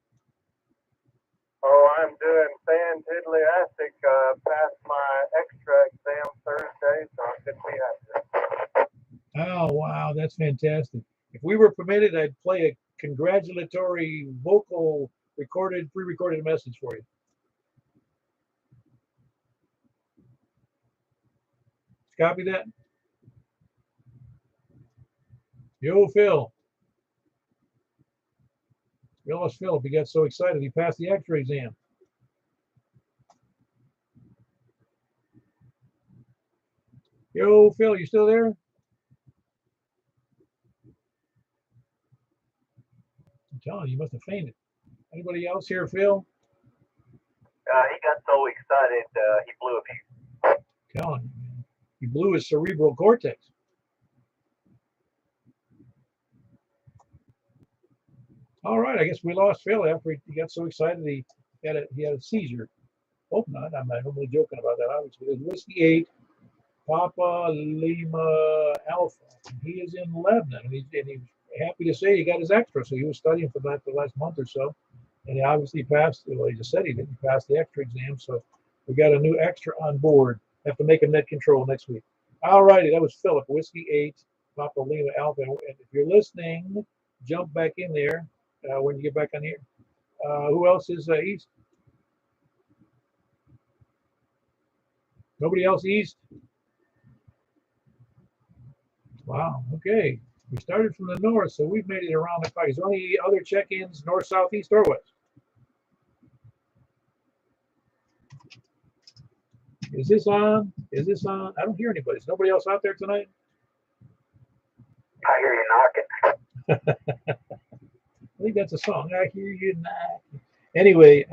Oh, I'm doing fantastic. Passed my extra exam Thursday, so I couldn't be out here. Oh, wow, that's fantastic. If we were permitted, I'd play a congratulatory vocal pre-recorded message for you. Copy that? Yo, Phil. Phyllis Philip, he got so excited he passed the X-ray exam. Yo, Phil, you still there? I'm telling you, you must have fainted. Anybody else here, Phil? He got so excited, he blew a fuse. Telling you, man. He blew his cerebral cortex. All right, I guess we lost Phil after he got so excited he had a seizure. Hope not. I'm only joking about that. Obviously, it was Whiskey 8, Papa Lima Alpha. He is in Lebanon, and he's happy to say he got his extra. So he was studying for that the last month or so, and he obviously passed. Well, he just said he didn't pass the extra exam, so we got a new extra on board. Have to make a net control next week. All righty, that was Philip, Whiskey 8, Papa Lima Alpha. And if you're listening, jump back in there when you get back on here. Who else is east? Nobody else east? Wow, okay. We started from the north, so we've made it around the clock. Is there any other check-ins, north, south, east, or west? Is this on? Is this on? I don't hear anybody. Is nobody else out there tonight? I hear you knocking. I think that's a song. I hear you knocking. Anyway,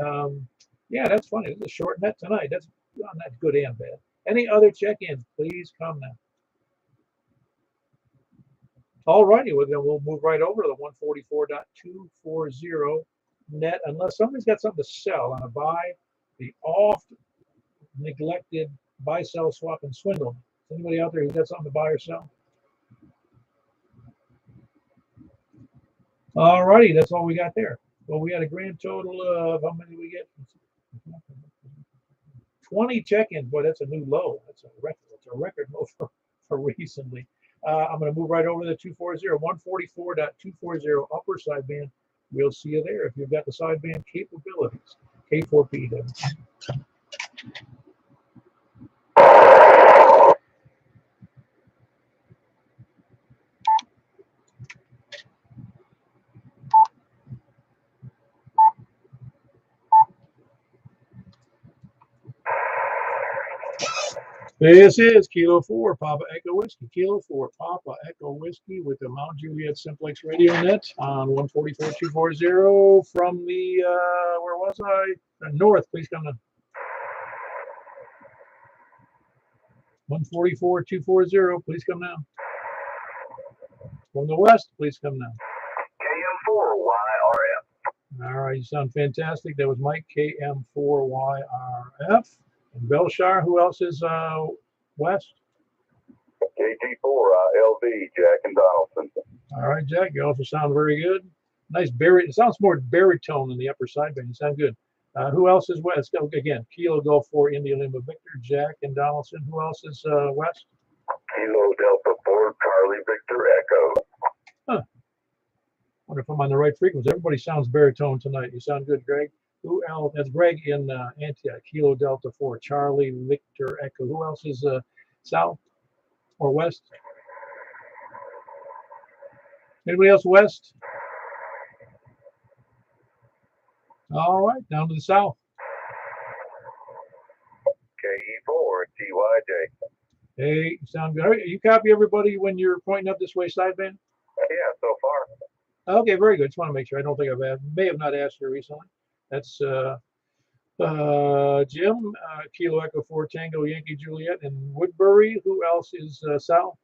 yeah, that's funny. It's a short net tonight. That's good and bad. Any other check-ins, please come now. All righty, well, then we'll move right over to the 144.240 net, unless somebody's got something to sell on a buy, the oft neglected buy, sell, swap, and swindle. Anybody out there who's got something to buy or sell? All righty, that's all we got there. Well, we had a grand total of, how many did we get? 20 check-ins. Boy, that's a new low. That's a record. It's a record low for recently. I'm going to move right over to the 240, 144.240 upper sideband. We'll see you there if you've got the sideband capabilities. K4P. This is Kilo 4, Papa Echo Whiskey. Kilo 4, Papa Echo Whiskey with the Mount Juliet Simplex Radio Net on 144.240 from the, where was I? North, please come in. 144.240, please come now. From the west, please come now. KM4YRF. All right, you sound fantastic. That was Mike, KM4YRF. And Belshire, who else is west? KT4 LV, Jack and Donaldson. All right, Jack, you also sound very good. Nice it sounds more baritone than the upper sideband. You sound good. Who else is west? Again, Kilo Golf 4, India Lima Victor, Jack and Donaldson. Who else is west? Kilo Delta 4, Charlie Victor Echo. Huh. Wonder if I'm on the right frequency. Everybody sounds baritone tonight. You sound good, Greg. Who else? That's Greg in Antioch. Kilo Delta 4, Charlie Victor Echo. Who else is south or west? Anybody else west? All right, down to the south. KE4 TYJ. Hey, you sound good. You copy everybody when you're pointing up this way, sideband? Yeah, so far. Okay, very good. Just want to make sure. I don't think may have not asked you recently. That's Jim, Kilo Echo 4 Tango Yankee Juliet in Woodbury. Who else is south?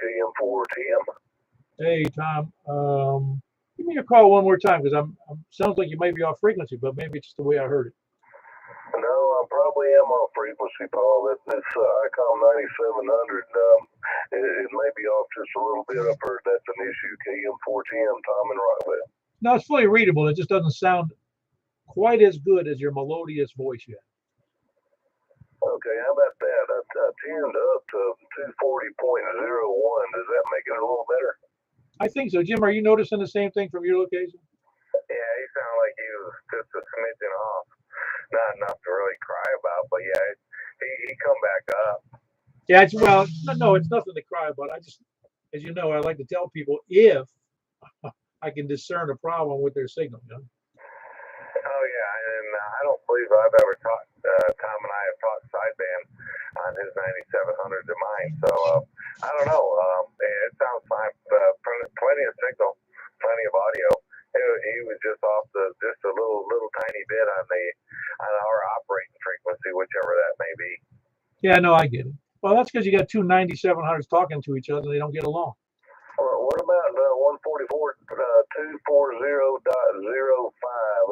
KM4 TM. Hey, Tom. Give me a call one more time because sounds like you might be off frequency, but maybe it's just the way I heard it. No, I probably am off frequency, Paul. This ICOM 9700, it may be off just a little bit. I've heard that's an issue. KM4TM, Tom and Rockwell. No, it's fully readable. It just doesn't sound quite as good as your melodious voice yet. Okay, how about that? I tuned up to 240.01. Does that make it a little better? I think so. Jim, are you noticing the same thing from your location? Yeah, he sounded like he was just a smidgen off. Not enough to really cry about, but yeah, he come back up. Yeah, it's well, no, it's nothing to cry about. I just, as you know, I like to tell people if I can discern a problem with their signal. You know? Oh yeah, and I don't believe I've ever taught. Tom and I have taught sideband on his 9700s and mine, so I don't know. It sounds fine. Plenty of signal, plenty of audio. He was just off just a little tiny bit on our operating frequency, whichever that may be. Yeah, no, I get it. Well, that's because you got two 9700s talking to each other and they don't get along. Well, what about 144 240.05?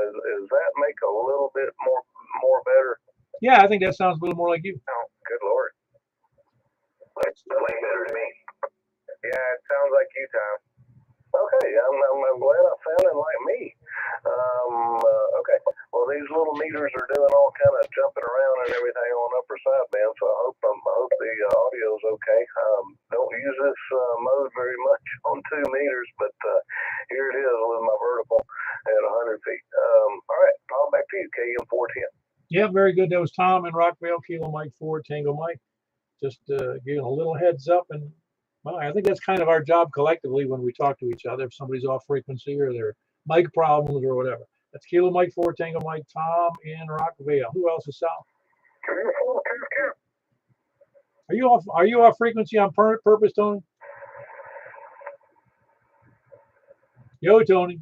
Is that make a little bit more better? Yeah, I think that sounds a little more like you. Oh, good lord. That's way better to me. Yeah, it sounds like you, Tom. Okay, I'm glad I sounded like me. Okay, well these little meters are doing all kind of jumping around and everything on upper sideband, so I hope the audio's okay. Don't use this mode very much on 2 meters, but here it is with my vertical at 100 feet. All right, I'll back to you, KM 410. Yeah, very good. That was Tom in Rockville, Kilo Mike 4, Tango Mike. Just giving a little heads up, and well, I think that's kind of our job collectively when we talk to each other. If somebody's off frequency or their mic problems or whatever. That's Kilo Mike 4, Tango Mike, Tom in Rockville. Who else is south? Are you off frequency on purpose, Tony? Yo, Tony.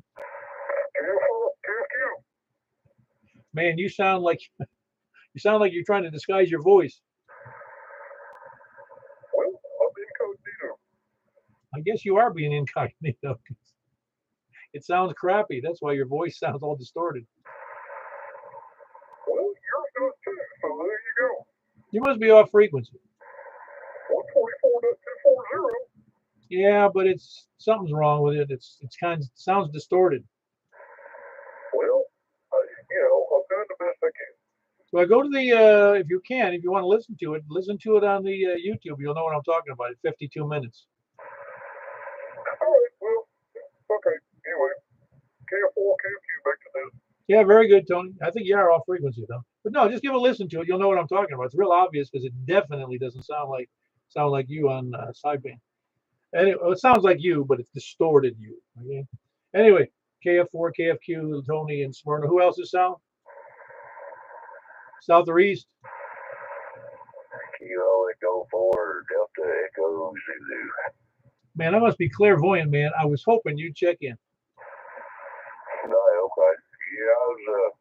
Man, you sound like you're trying to disguise your voice. Well, I'm incognito. I guess you are being incognito. It sounds crappy. That's why your voice sounds all distorted. Well, yours does too, so there you go. You must be off frequency. 144.240. Yeah, but something's wrong with it. It's kind of sounds distorted. Well, I'm doing the best I can. So I go to the if you want to listen to it on the YouTube. You'll know what I'm talking about. It's 52 minutes. All right, well, okay. Anyway, KF4, KFQ, back to this. Yeah, very good, Tony. I think you are off frequency though. But no, just give a listen to it. You'll know what I'm talking about. It's real obvious because it definitely doesn't sound like you on sideband. Anyway, it sounds like you, but it's distorted you. Okay. Anyway, KF4, KFQ, Tony, and Smyrna. Who else is south? South or east? Kilo Echo 4, Delta Echo Zulu. Man, I must be clairvoyant, man. I was hoping you'd check in. No, okay. Yeah, I was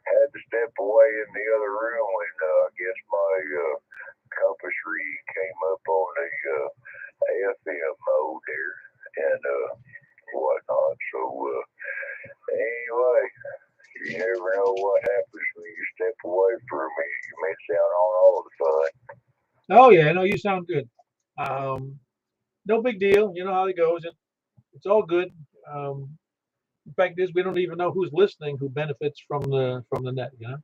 had to step away in the other room when I guess my compass read came up on the FM mode there and whatnot. So anyway, you never know what happens when you step away for a minute. You miss out on all the fun. Oh yeah, no, you sound good. No big deal. You know how it goes. It's all good. The fact is, we don't even know who's listening who benefits from the net. You know.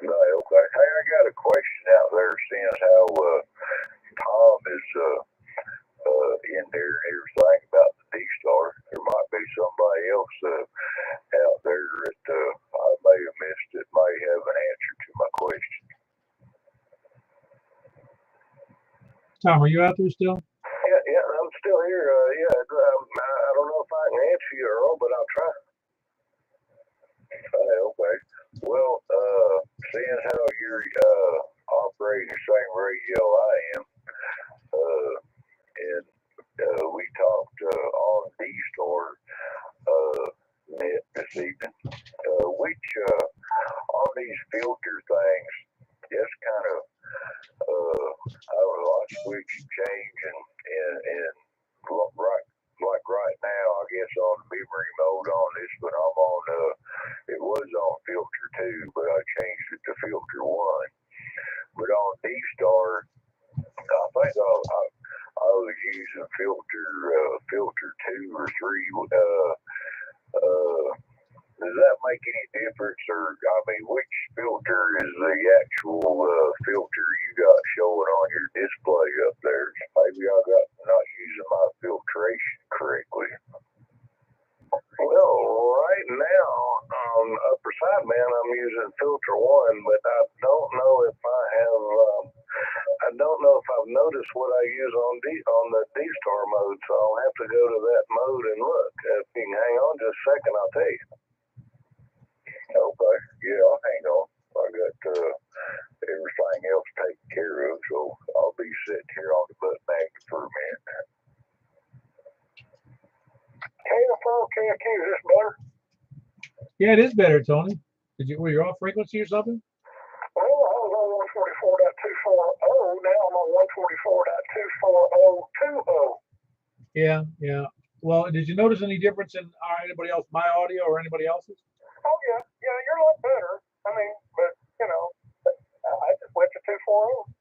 Right, okay. Hey, I got a question out there, seeing as how Tom is in there and everything about the D-Star. There might be somebody else out there that I may have missed that may have an answer to my question. Tom, are you out there still? Yeah, I'm still here. I don't know if I can answer you, Earl, but I'll try. Okay. Well, seeing how you're operating the same radio I am, and we talked on D-Store net this evening, which on these filter things, just kind of, I don't know, I switch and change and right now, I guess on memory mode on this, but I'm on, it was on filter 2, but I changed it to filter 1. But on D-Star, I think I was using filter 2 or 3. Does that make any difference, or I mean, which filter is the actual filter you got showing on your display up there? Maybe I got not using my filtration correctly. Well, right now on upper side man, I'm using filter one, but I don't know if I have. I don't know if I've noticed what I use on the D-Star mode, so I'll have to go to that mode and look. If you can hang on just a second, I'll tell you. Okay, yeah, I'll hang on. I got everything else taken care of, so I'll be sitting here on the butt magnet for a minute. KFO, KFQ, is this better? Yeah, it is better, Tony. Were you off frequency or something? Well, I was on 144.240. Now I'm on 144.24020. Yeah. Well, did you notice any difference in anybody else, my audio or anybody else's? Oh, yeah, you're a lot better. I mean, but, you know, I just went to 240.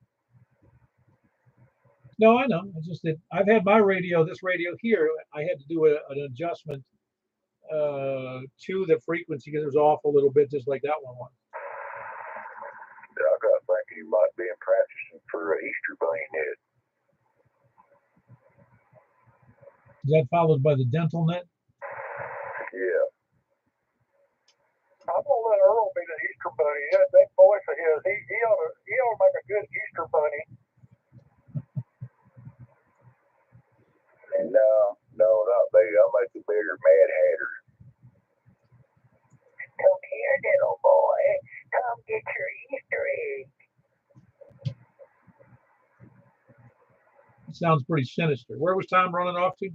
No, I know. It's just that I've had my radio, this radio here, I had to do an adjustment to the frequency because it was off a little bit, just like that one was. Yeah, I got thinking you might be practicing for Easter Bunny Net. Is that followed by the dental net? Yeah. I'm gonna let Earl be the Easter Bunny. That voice of his, he ought to make a good Easter Bunny. No, not me. I'll make a bigger Mad Hatter. Come here, little boy. Come get your Easter egg. It sounds pretty sinister. Where was Tom running off to?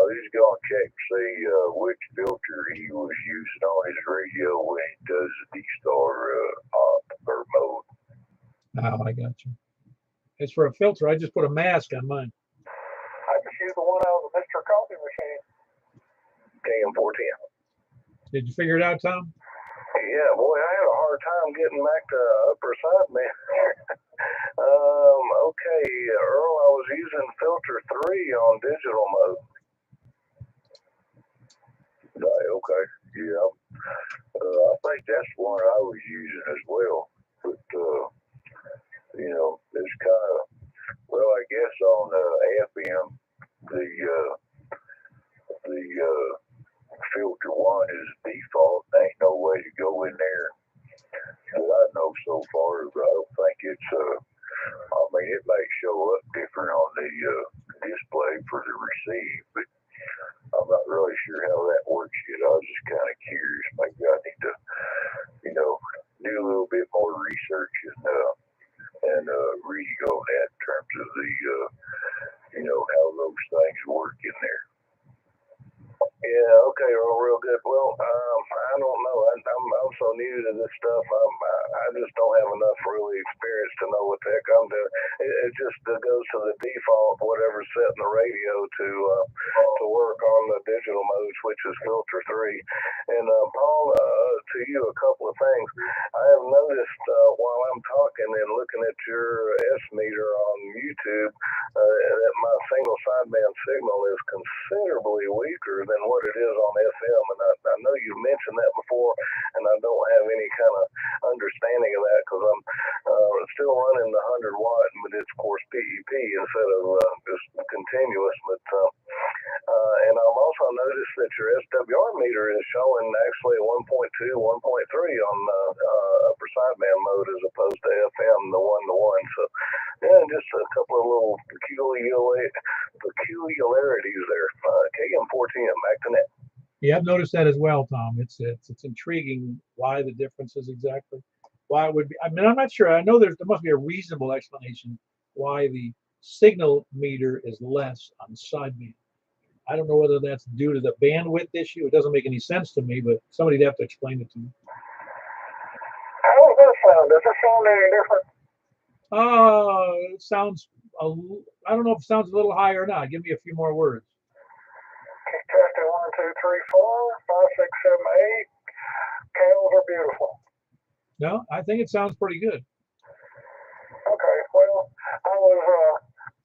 He's going to check to see which filter he was using on his radio when he does the D-Star op or mode. Oh, I got you. As for a filter, I just put a mask on mine. I just used the one out of the Mr. Coffee machine. KM410. Did you figure it out, Tom? Yeah, boy, I had a hard time getting back to upper side, man. Okay, Earl, I was using filter 3 on digital mode. Right, okay, yeah. I think that's the one I was using as well. But, you know, it's kind of, well, I guess on FM, the filter 1 is default. There ain't no way to go in there that I know so far. But I don't think it's, I mean, it may show up different on the display for the receive, but I'm not really sure how that works yet. I was just kind of curious. Maybe I need to, you know, do a little bit more research and reading on that in terms of the, you know, how those things work in there. Yeah, okay, real good. Well, I don't know. I'm so new to this stuff. I just don't have enough really experience to know what the heck I'm doing. It just goes to the default, whatever's set in the radio to work on the digital modes, which is filter 3. And Paul, to you a couple of things. I have noticed while I'm talking and looking at your S meter on YouTube that my single sideband signal is considerably weaker than what it is on FM, and I know you've mentioned that before, and I don't have any kind of understanding of that because I'm still running the 100 watt, but it's of course PEP instead of just continuous. But and I've also noticed that your SWR meter is showing actually 1.2, 1.3 on upper sideband mode as opposed to FM, the 1-to-1. So yeah, just a couple of little peculiarities there. KM410, back to net. Yeah, I've noticed that as well, Tom. It's intriguing why the difference is exactly why it would be. I mean, I'm not sure. I know there must be a reasonable explanation why the signal meter is less on sideband. I don't know whether that's due to the bandwidth issue. It doesn't make any sense to me, but somebody'd have to explain it to me. How does that sound? Does it sound any different? It sounds, I don't know if it sounds a little higher or not. Give me a few more words. Keep testing 1, 2, 3, 4, 5, 6, 7, 8. Candles are beautiful. No, I think it sounds pretty good. Okay, well, I was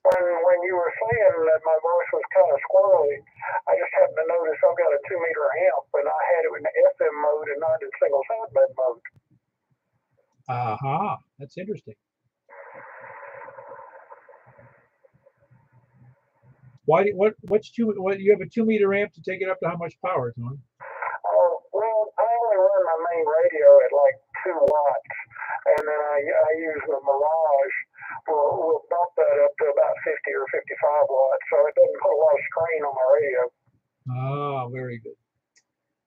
When you were saying that my voice was kind of squirrely, I just happened to notice I've got a 2-meter amp, and I had it in the FM mode and not in single sideband mode. Aha, that's interesting. What you have a 2-meter amp to take it up to how much power, Tom? Well, I only run my main radio at like 2 watts, and then I use the Mirage. We'll bump that up to about 50 or 55 watts, so it doesn't put a lot of strain on my radio. Ah, very good.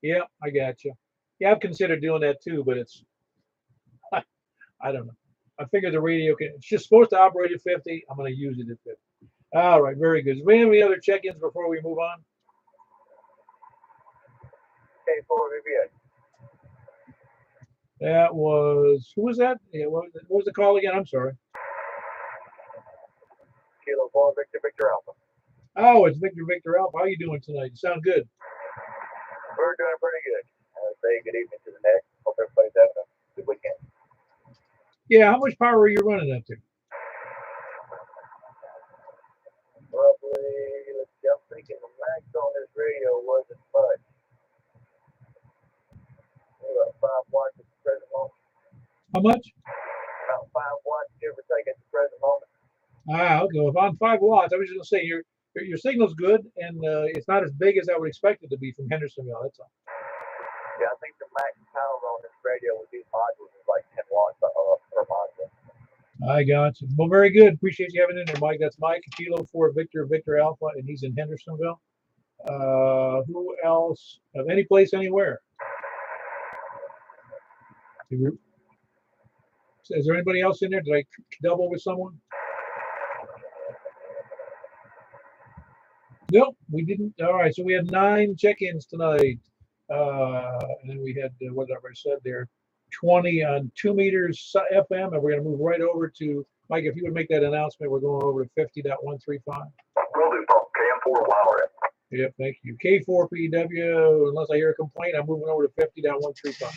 Yeah, I got you. Yeah, I've considered doing that too, but it's I don't know. I figure the radio it's just supposed to operate at 50. I'm going to use it at 50. All right, very good. Do we have any other check-ins before we move on? That was, who was that? Yeah, what was the call again? I'm sorry. Kilo 4 Victor Alpha. Oh, it's Victor Alpha. How you doing tonight? You sound good. We're doing pretty good. Say good evening to the net. Hope everybody's having a good weekend. Yeah, how much power are you running up to? Roughly, let's see, I'm thinking the max on this radio wasn't much. Maybe about 5 watts at the present moment. How much? About 5 watts, give or take, at the present moment. Ah, okay. If on 5 watts, I was just going to say your signal's good, and it's not as big as I would expect it to be from Hendersonville. That's all. Yeah, I think the max power on this radio with these modules is like 10 watts per module. I got you. Well, very good. Appreciate you having in there, Mike. That's Mike, Kilo 4 Victor Alpha, and he's in Hendersonville. Who else? Any place, anywhere? Is there anybody else in there? Did I double with someone? Nope, we didn't. All right, so we had 9 check-ins tonight. And then we had, what did I said there? 20 on 2 meters FM, and we're going to move right over to, Mike, if you would make that announcement, we're going over to 50.135. Will do, Paul. KM4 Wildcat. Yep, thank you. K4PW, unless I hear a complaint, I'm moving over to 50.135.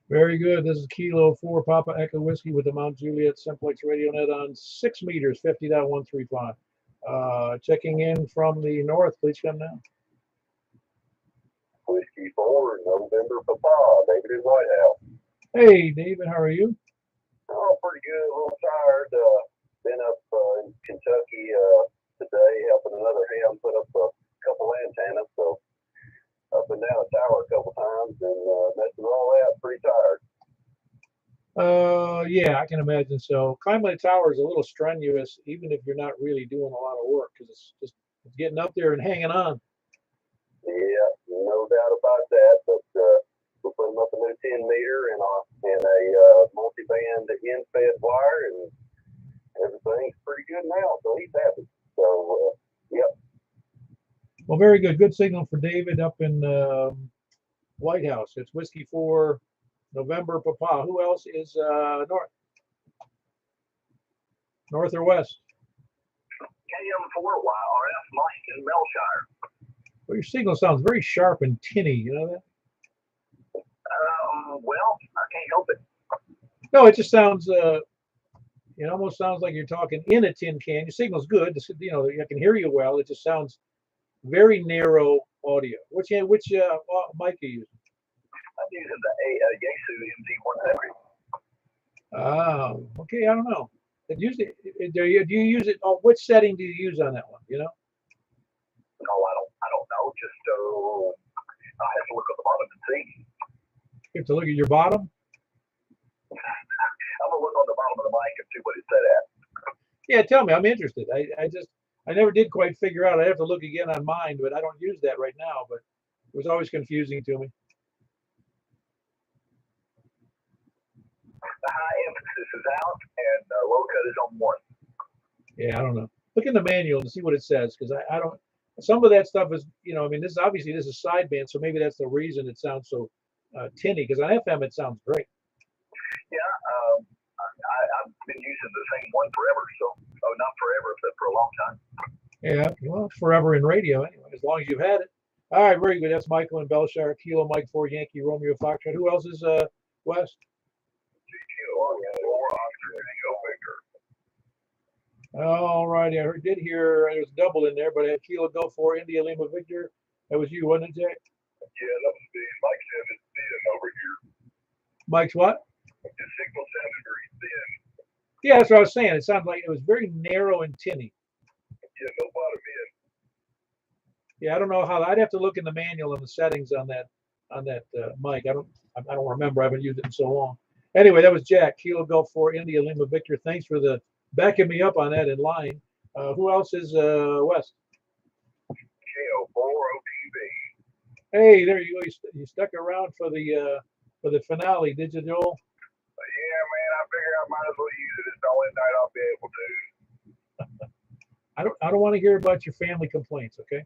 Very good. This is Kilo 4 Papa Echo Whiskey with the Mount Juliet Simplex Radio Net on 6 meters, 50.135. Checking in from the north, please come now. Whiskey 4, November Papa, David in White House. Hey, David, how are you? Oh, pretty good. A little tired. Been up in Kentucky today, helping another ham put up a couple antennas. So up and down a tower a couple times, and messing all that. Pretty tired. Yeah, I can imagine so. Climbing a tower is a little strenuous, even if you're not really doing a lot of work, because it's getting up there and hanging on. Yeah, no doubt about that. But we're putting up a new 10-meter and a multi-band in-fed wire, and everything's pretty good now. So he's happy. So yep. Well, very good. Good signal for David up in White House. It's Whiskey 4 November Papa. Who else is north? North or west? KM4 YRF Mike in Melshire. Well, your signal sounds very sharp and tinny. You know that? Well, I can't help it. No, it just sounds. It almost sounds like you're talking in a tin can. Your signal's good. You know, I can hear you well. It just sounds very narrow audio. Which mic are you using? I'm using the Yaesu MD170. Oh, okay. I don't know. Do you use it? Oh, which setting do you use on that one? You know? No, I don't know. Just I have to look at the bottom and see. You have to look at your bottom. I'm gonna look on the bottom of the mic and see what it said at. Yeah, tell me. I'm interested. I never did quite figure out. I have to look again on mine, but I don't use that right now. But it was always confusing to me. The high emphasis is out and low cut is on 1. Yeah, I don't know. Look in the manual and see what it says, because I don't. Some of that stuff is, you know, I mean, this is sideband, so maybe that's the reason it sounds so tinny. Because on FM it sounds great. Yeah, I've been using the same one forever, Yeah, well, forever in radio anyway, as long as you've had it. All right, very good. That's Michael and Belshire, Kilo Mike 4 Yankee Romeo Foxtrot. Who else is West? All righty, I did hear there was double in there, but I had Kilo Go 4 India Lima Victor. That was you, wasn't it, Jack? Yeah, that was me. Mike said it's thin over here. Mike's what? His signal sounded very thin. Yeah, that's what I was saying. It sounded like it was very narrow and tinny. Yeah, no bottom end. Yeah, I don't know how. I'd have to look in the manual and the settings on that mic. I don't remember. I haven't used it in so long. Anyway, that was Jack Kilo Golf 4 India Lima Victor. Thanks for the backing me up on that in line. Who else is West? KO4 OTV. Hey, there you go. You stuck around for the finale, did you, Joel? Yeah, man. I figure I might as well use it. It's the only night I'll be able to. I don't want to hear about your family complaints, okay? Yeah,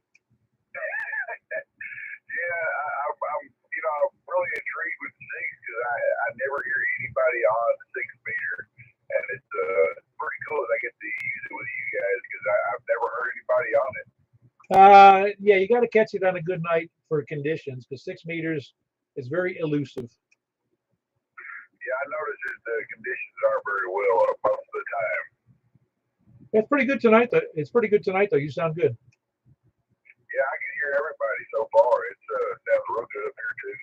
I'm really intrigued with the six because I never hear anybody on the 6 meter, and it's pretty cool that I get to use it with you guys because I've never heard anybody on it. Yeah, you got to catch it on a good night for conditions because 6 meters is very elusive. Yeah, I noticed that the conditions aren't very well most of the time. It's pretty good tonight, though. It's pretty good tonight, though. You sound good. Yeah, I can hear everybody so far. It sounds real good up here too.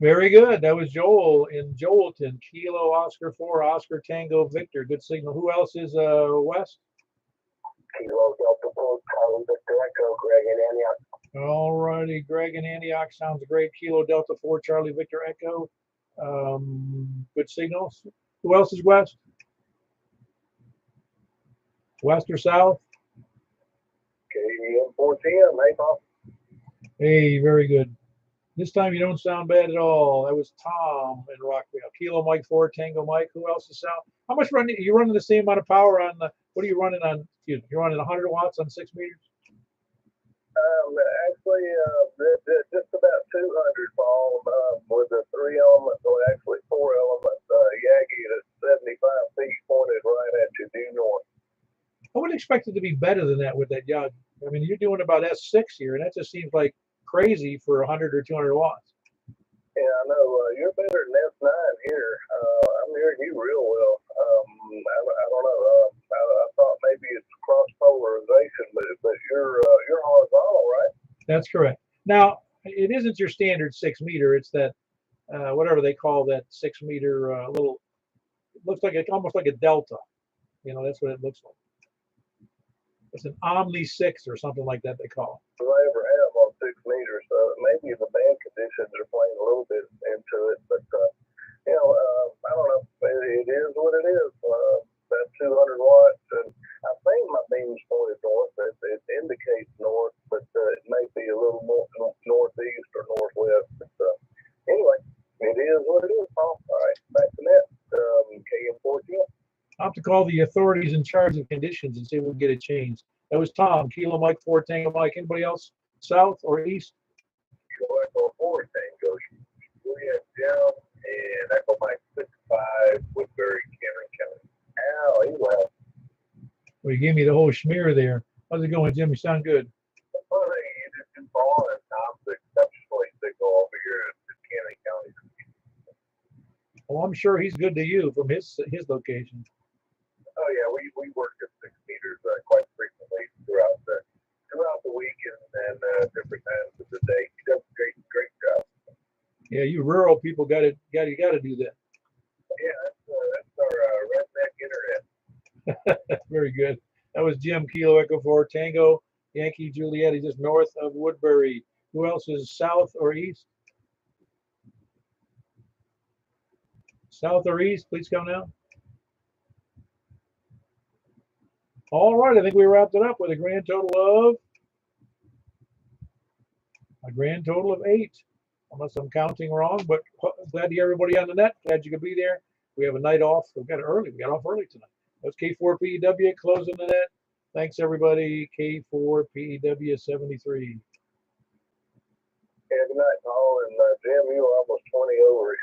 Very good. That was Joel in Joelton. Kilo Oscar 4 Oscar Tango Victor. Good signal. Who else is West? Kilo Delta 4 Charlie Victor Echo, Greg and Antioch. All righty. Greg in Antioch sounds great. Kilo Delta 4 Charlie Victor Echo. Good signals. Who else is West? West or South? KM 410, hey, Bob. Hey, very good. This time you don't sound bad at all. That was Tom in Rockville. Kilo Mike 4 Tango Mike. Who else is sound? How much running? You running the same amount of power on the? What are you running on? Excuse me. You're running 100 watts on 6 meters. Actually, just about 200 Paul with a 3 element, or actually 4 element Yagi at 75 feet pointed right at you due north. I would expect it to be better than that with that Yagi. I mean, you're doing about S6 here, and that just seems like crazy for 100 or 200 watts. Yeah, I know. You're better than S9 here. I'm hearing you real well. I don't know. I thought maybe it's cross polarization, but you're horizontal, right? That's correct. Now, it isn't your standard 6 meter. It's that whatever they call that 6 meter little. It looks like almost like a delta. You know, that's what it looks like. It's an Omni 6 or something like that. They call it. I ever have on 6 meters. Maybe the band conditions are playing a little bit into it, but I don't know. It is what it is. That 200 watts, and I think my beam's pointed north. It indicates north, but it may be a little more northeast or northwest. But anyway, it is what it is, Paul. All right, back to net. KM410. I'll have to call the authorities in charge of conditions and see if we can get it changed. That was Tom, Kilo Mike 4 Tango Mike. Anybody else, south or east? Kilo Echo 4 Tango Juliet down and Echo Mike 65 Woodbury, Cameron County. Ow, he left. Well, you gave me the whole schmear there. How's it going, Jim? You sound good. Well, they just too far, and Tom's exceptionally signal over here in Cameron County. Well, I'm sure he's good to you from his location. Oh yeah, we work at 6 meters quite frequently throughout the week and different times of the day. He does a great job. Yeah, you rural people got to do that. Yeah, that's our redneck internet. Very good. That was Jim, Kilo Echo 4 Tango Yankee Juliet, just north of Woodbury. Who else is south or east? South or east, please come now. All right, I think we wrapped it up with a grand total of 8, unless I'm counting wrong. But glad to hear everybody on the net. Glad you could be there. We have a night off. We got off early tonight. That's K4PEW closing the net. Thanks everybody. K4PEW 73. Yeah, good night, Paul. And Jim, you were almost 20 over.